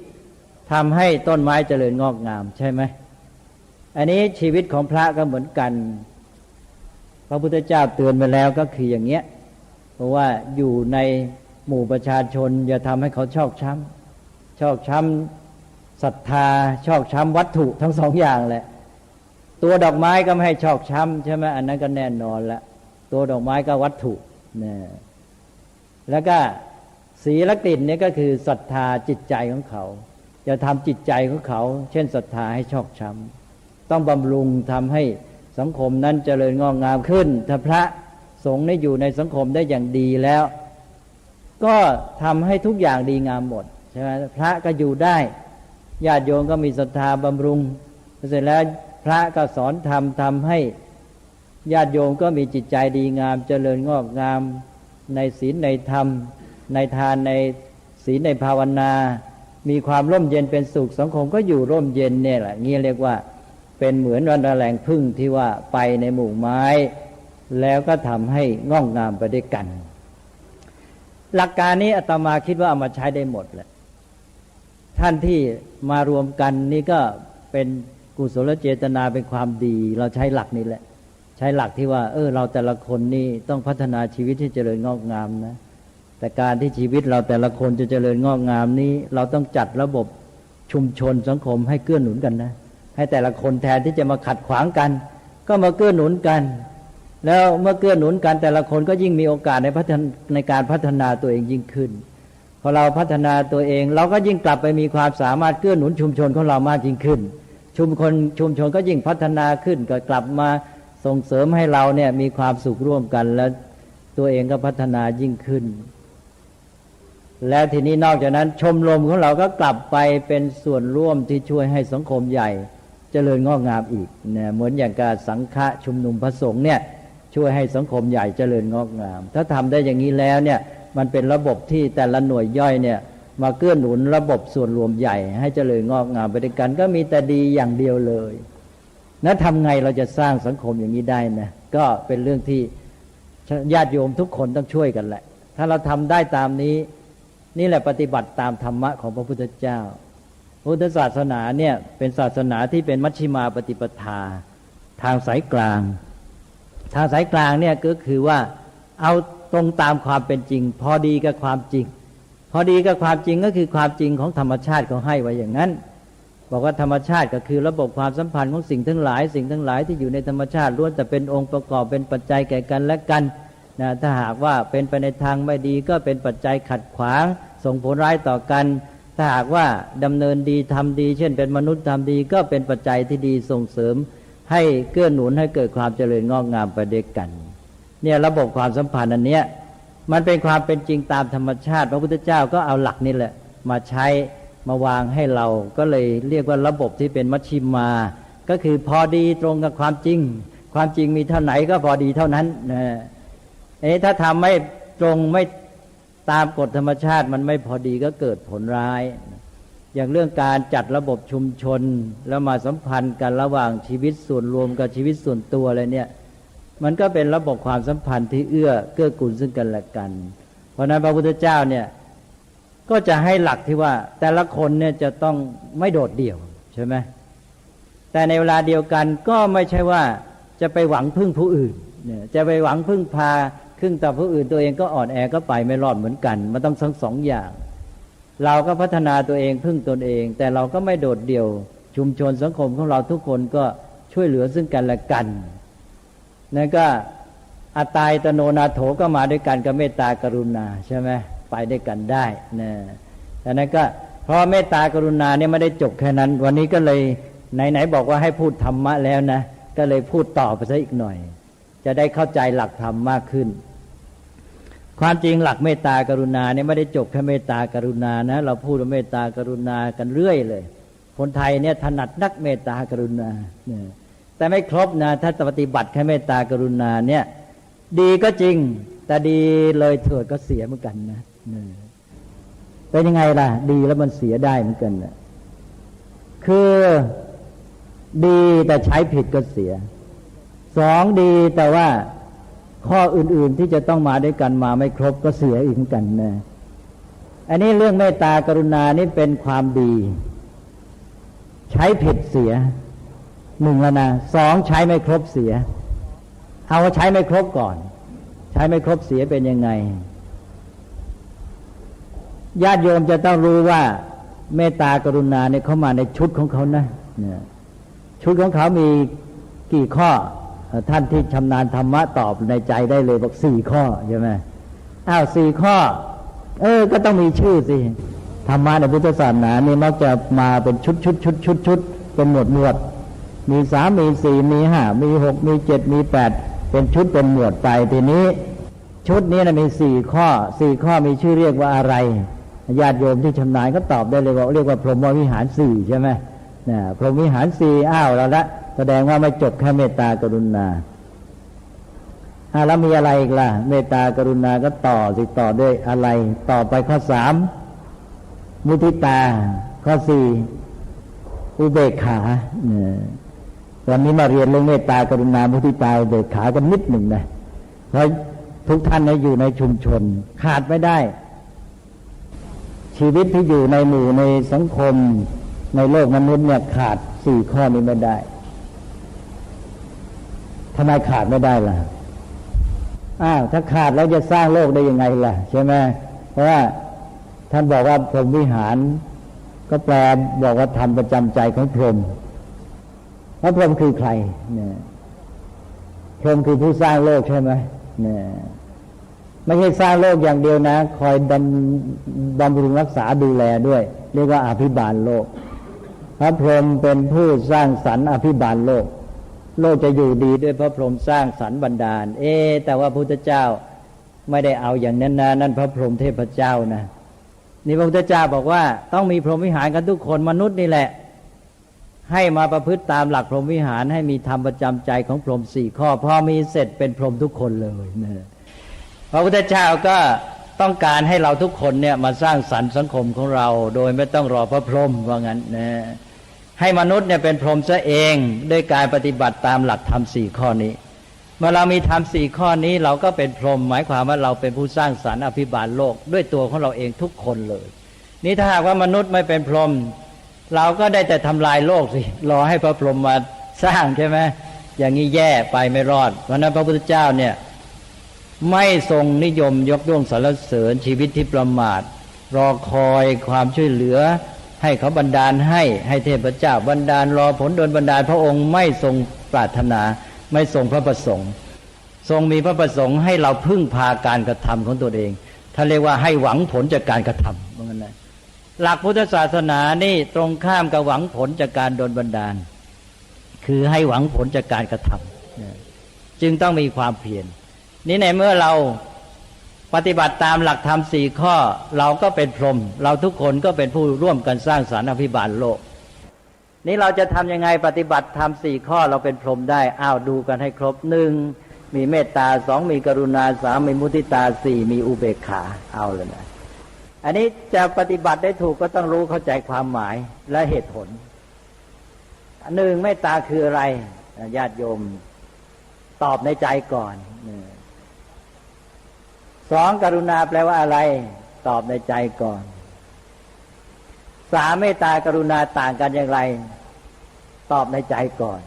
ทำให้ต้นไม้เจริญงอกงามใช่ไหมอันนี้ชีวิตของพระก็เหมือนกันพระพุทธเจ้าเตือนไปแล้วก็คืออย่างเงี้ยเพราะว่าอยู่ในหมู่ประชาชนอย่าทำให้เขาชอกช้ำศรัทธาชอกช้ำวัตถุทั้งสองอย่างแหละตัวดอกไม้ก็ไม่ให้ชอกช้ำใช่ไหมอันนั้นก็แน่นอนละตัวดอกไม้ก็วัตถุเนี่ย แล้วก็ศีลกลิ่นเนี่ยก็คือศรัทธาจิตใจของเขาจะทำจิตใจของเขาเช่นศรัทธาให้ชอกช้ำต้องบำรุงทำให้สังคมนั้นเจริญงอกงามขึ้นถ้าพระสงฆ์ได้อยู่ในสังคมได้อย่างดีแล้วก็ทำให้ทุกอย่างดีงามหมดใช่ไหมพระก็อยู่ได้ญาติโยมก็มีศรัทธาบำรุงเสร็จแล้วพระก็สอนธรรมทำให้ญาติโยมก็มีจิตใจดีงามเจริญงอกงามในศีลในธรรมในทานในศีลในภาวนามีความร่มเย็นเป็นสุขสังคมก็อยู่ร่มเย็นเนี่ยแหละงี้เรียกว่าเป็นเหมือนวันแหล่งพึ่งที่ว่าไปในหมู่ไม้แล้วก็ทำให้งอกงามไปด้วยกันหลักการนี้อาตมาคิดว่าเอามาใช้ได้หมดแหละท่านที่มารวมกันนี่ก็เป็นกุศลเจตนาเป็นความดีเราใช้หลักนี้แหละใช้หลักที่ว่าเราแต่ละคนนี่ต้องพัฒนาชีวิตให้เจริญงอกงามนะแต่การที่ชีวิตเราแต่ละคนจะเจริญงอกงามนี้เราต้องจัดระบบชุมชนสังคมให้เกื้อหนุนกันนะให้แต่ละคนแทนที่จะมาขัดขวางกันก็มาเกื้อหนุนกันแล้วเมื่อเกื้อหนุนกันแต่ละคนก็ยิ่งมีโอกาสในการพัฒนาตัวเองยิ่งขึ้นพอเราพัฒนาตัวเองเราก็ยิ่งกลับไปมีความสามารถเกื้อหนุนชุมชนของเรามากยิ่งขึ้นชุมชนก็ยิ่งพัฒนาขึ้นก็กลับมาส่งเสริมให้เราเนี่ยมีความสุขร่วมกันแล้วตัวเองก็พัฒนายิ่งขึ้นแล้วทีนี้นอกจากนั้นชมรมของเราก็กลับไปเป็นส่วนร่วมที่ช่วยให้สังคมใหญ่เจริญงอกงามอีกเนี่ยเหมือนอย่างการสังฆะชุมนุมพระสงฆ์เนี่ยช่วยให้สังคมใหญ่เจริญงอกงามถ้าทำได้อย่างนี้แล้วเนี่ยมันเป็นระบบที่แต่ละหน่วยย่อยเนี่ยมาเกื้อหนุนระบบส่วนรวมใหญ่ให้เจริญงอกงามไปด้วยกันก็มีแต่ดีอย่างเดียวเลยนั้นทำไงเราจะสร้างสังคมอย่างนี้ได้นะก็เป็นเรื่องที่ญาติโยมทุกคนต้องช่วยกันแหละถ้าเราทำได้ตามนี้นี่แหละปฏิบัติตามธรรมะของพระพุทธเจ้าพุทธศาสนาเนี่ยเป็นศาสนาที่เป็นมัชฌิมาปฏิปทาทางสายกลางทางสายกลางเนี่ยก็คือว่าเอาตรงตามความเป็นจริงพอดีกับความจริงพอดีกับความจริงก็คือความจริงของธรรมชาติเขาให้ไว้อย่างนั้นบอกว่าธรรมชาติก็คือระบบความสัมพันธ์ของสิ่งทั้งหลายที่อยู่ในธรรมชาติล้วนแต่เป็นองค์ประกอบเป็นปัจจัยแก่กันและกันนะถ้าหากว่าเป็นไปในทางไม่ดีก็เป็นปัจจัยขัดขวางส่งผลร้ายต่อกันถ้าหากว่าดำเนินดีทำดีเช่นเป็นมนุษย์ทำดีก็เป็นปัจจัยที่ดีส่งเสริมให้เกื้อหนุนให้เกิดความเจริญงอกงามไปด้วยกันเนี่ยระบบความสัมพันธ์อันเนี้ยมันเป็นความเป็นจริงตามธรรมชาติพระพุทธเจ้าก็เอาหลักนี้แหละมาใช้มาวางให้เราก็เลยเรียกว่าระบบที่เป็นมัชฌิมาก็คือพอดีตรงกับความจริงความจริงมีเท่าไหนก็พอดีเท่านั้นนะถ้าทำไม่ตรงไม่ตามกฎธรรมชาติมันไม่พอดีก็เกิดผลร้ายอย่างเรื่องการจัดระบบชุมชนแล้วมาสัมพันธ์กันระหว่างชีวิตส่วนรวมกับชีวิตส่วนตัวอะไรเนี่ยมันก็เป็นระบบความสัมพันธ์ที่เกื้อกูลซึ่งกันและกันเพราะนั้นพระพุทธเจ้าเนี่ยก็จะให้หลักที่ว่าแต่ละคนเนี่ยจะต้องไม่โดดเดี่ยวใช่ไหมแต่ในเวลาเดียวกันก็ไม่ใช่ว่าจะไปหวังพึ่งผู้อื่นเนี่ยจะไปหวังพึ่งพาครึ่งต่อผู้อื่นตัวเองก็อ่อนแอก็ไปไม่รอดเหมือนกันมันต้องทั้งสองอย่างเราก็พัฒนาตัวเองพึ่งตนเองแต่เราก็ไม่โดดเดี่ยวชุมชนสังคมของเราทุกคนก็ช่วยเหลือซึ่งกันและกันนั่นก็อัตตายตโนนาโถก็มาด้วยกันกับเมตตากรุณาใช่ไหมไปด้วยกันได้นะแต่นั้นก็เพราะเมตตากรุณาเนี่ยไม่ได้จบแค่นั้นวันนี้ก็เลยไหนบอกว่าให้พูดธรรมะแล้วนะก็เลยพูดต่อไปซะอีกหน่อยจะได้เข้าใจหลักธรรมมากขึ้นความจริงหลักเมตตากรุณาเนี่ยไม่ได้จบแค่เมตตากรุณานะเราพูดว่าเมตตากรุณากันเรื่อยเลยคนไทยเนี่ยถนัดนักเมตตากรุณาแต่ไม่ครบนะถ้าปฏิบัติแค่เมตตากรุณาเนี่ยดีก็จริงแต่ดีเลยเถิดก็เสียเหมือนกันนะเป็นยังไงล่ะดีแล้วมันเสียได้เหมือนกันนะคือดีแต่ใช้ผิดก็เสียสองดีแต่ว่าข้ออื่นๆที่จะต้องมาด้วยกันมาไม่ครบก็เสียอีกเหมือนกันนะอันนี้เรื่องเมตตากรุณานี่เป็นความดีใช้ผิดเสียหนึ่งแล้วนะสองใช้ไม่ครบเสียเอาว่าใช้ไม่ครบก่อนใช้ไม่ครบเสียเป็นยังไงญาติโยมจะต้องรู้ว่าเมตตากรุณาเนี่ยเขามาในชุดของเขานะชุดของเขามีกี่ข้อท่านที่ชำนาญธรรมะตอบในใจได้เลยบอก4 ข้อใช่ไหม อ้าว4 ข้อก็ต้องมีชื่อสิธรรมะในพุทธศาสนานี่มักจะมาเป็นชุดเป็นหมวดมี3มี4มี5มี6มี7มี8เป็นชุดเป็นหมวดไปทีนี้ชุดนี้นะมี4 ข้อมีชื่อเรียกว่าอะไรญาติโยมที่ชำนาญก็ตอบได้เลยว่าเรียกว่าพรหมวิหาร4ใช่ไหมพรหมวิหาร4แล้วละแสดงว่าไม่จบแค่เมตตากรุณาแล้วมีอะไรอีกล่ะเมตตากรุณาก็ต่อด้วยอะไรต่อไปข้อ3มุทิตาข้อ4อุเบกขาวันนี้มาเรียนเรื่องเมตตากรุณามุทิตาอุเบกขากันนิดหนึ่งนะเพราะทุกท่านอยู่ในชุมชนขาดไม่ได้ชีวิตที่อยู่ในหมู่ในสังคมในโลกมนุษย์เนี่ยขาด4 ข้อนี้ไม่ได้ทำไมขาดไม่ได้ล่ะถ้าขาดแล้วจะสร้างโลกได้ยังไงล่ะใช่ไหมเพราะว่าท่านบอกว่าพรหมวิหารก็แปลบอกว่าธรรมประจำใจของพรหมพระพรหมคือใครเนี่ยพรหมคือผู้สร้างโลกใช่ไหมเนี่ยไม่ใช่สร้างโลกอย่างเดียวนะคอยบำรุงรักษาดูแลด้วยเรียกว่าอภิบาลโลกพระพรหมเป็นผู้สร้างสรรค์อภิบาลโลกจะอยู่ดีด้วยพระพรหมสร้างสรรค์บันดาลแต่ว่าพระพุทธเจ้าไม่ได้เอาอย่างนั้นนะนั่นพระพรหมเทพเจ้านะนี่พระพุทธเจ้าบอกว่าต้องมีพรหมวิหารกันทุกคนมนุษย์นี่แหละให้มาประพฤติตามหลักพรหมวิหารให้มีธรรมประจำใจของพรหม4 ข้อพอมีเสร็จเป็นพรหมทุกคนเลยนะพระพุทธเจ้าก็ต้องการให้เราทุกคนเนี่ยมาสร้างสรรค์สังคมของเราโดยไม่ต้องรอพระพรหมว่างั้นนะให้มนุษย์เนี่ยเป็นพรหมซะเองด้วยการปฏิบัติตามหลักธรรม4 ข้อนี้เมื่อเรามีธรรม4 ข้อนี้เราก็เป็นพรหมหมายความว่าเราเป็นผู้สร้างสรรค์อภิบาลโลกด้วยตัวของเราเองทุกคนเลยนี่ถ้าหากว่ามนุษย์ไม่เป็นพรหมเราก็ได้แต่ทำลายโลกสิรอให้พระพรหมมาสร้างใช่ไหมอย่างนี้แย่ไปไม่รอดเพราะนั้นพระพุทธเจ้าเนี่ยไม่ทรงนิยมยกย่องสรรเสริญชีวิตที่ประมาทรอคอยความช่วยเหลือให้เขาบันดาลให้เทพเจ้าบันดาลรอผลโดนบันดาลพระองค์ไม่ทรงปรารถนาไม่ทรงพระประสงค์ทรงมีพระประสงค์ให้เราพึ่งพาการกระทำของตัวเองท่านเรียกว่าให้หวังผลจากการกระทำว่างั้นนะหลักพุทธศาสนานี่ตรงข้ามกับหวังผลจากการโดนบันดาลคือให้หวังผลจากการกระทำจึงต้องมีความเพียรนี่ในเมื่อเราปฏิบัติตามหลักธรรม4 ข้อเราก็เป็นพรหมเราทุกคนก็เป็นผู้ร่วมกันสร้างสรรค์อภิบาลโลกนี่เราจะทำยังไงปฏิบัติธรรม4 ข้อเราเป็นพรหมได้ดูกันให้ครบ1มีเมตตา2มีกรุณา3มีมุทิตา4มีอุเบกขาเอาเลยนะอันนี้จะปฏิบัติได้ถูกก็ต้องรู้เข้าใจความหมายและเหตุผล1เมตตาคืออะไรญาติโยมตอบในใจก่อน2กรุณาแปลว่าอะไรตอบในใจก่อน3เมตตากรุณาต่างกันอย่างไรตอบในใจก่อน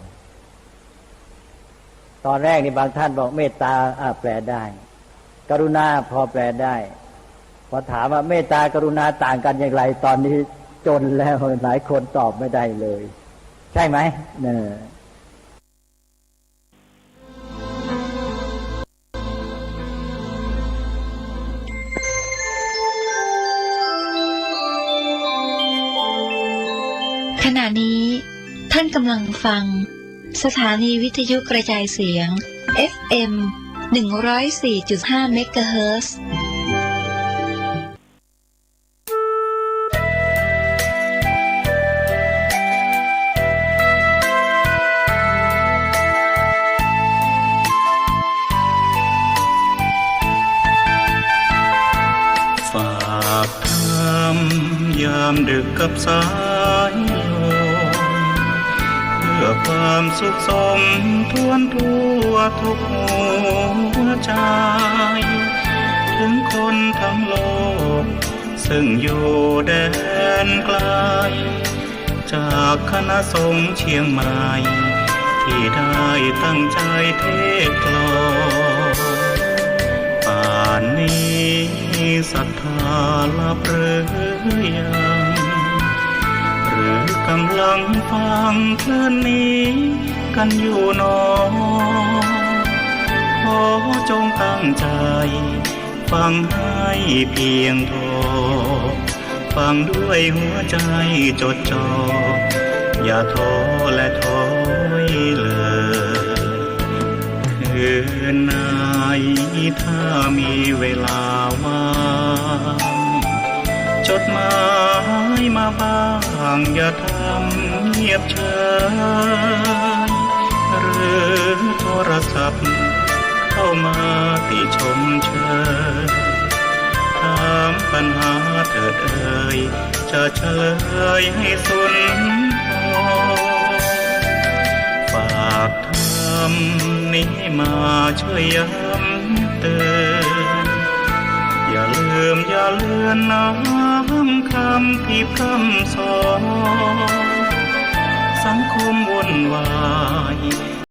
ตอนแรกนี่บางท่านบอกเมตตาแปลได้กรุณาพอแปลได้พอถามว่าเมตตากรุณาต่างกันอย่างไรตอนนี้จนแล้วหลายคนตอบไม่ได้เลยใช่ไหมเนี่ย
ขณะนี้ท่านกำลังฟังสถานีวิทยุกระจายเสียง FM 104.5 เมกะเฮิรตซ์
ฝากทำยามดึกกับสายเพื่อความสุขสมทวนทั่วทุกหัวใจถึงคนทั้งโลกซึ่งอยู่แดนไกลจากคณะสงฆ์เชียงใหม่ที่ได้ตั้งใจเทศกลอนป่านนี้ศรัทธาลับหรือยังหรือกำลังฟังคลื่นนี้กันอยู่หนอขอจงตั้งใจ ฟังให้เพียงพอฟังด้วยหัวใจจดจ่ออย่าท้อและถอยเลยคืนไหนถ้ามีเวลาว่างจดหมายมาบ้างอย่าทำเงียบเฉยหรือโทรศัพท์เข้ามาติชมเชยถามปัญหาเถิดเอ่ยจะเฉลยให้สุนทรฝากทำนี้มาช่วยย้ำเตือนอย่าลืมอย่าเลือนน้ำคำที่พร่ำสอนสังคมวุ่นวาย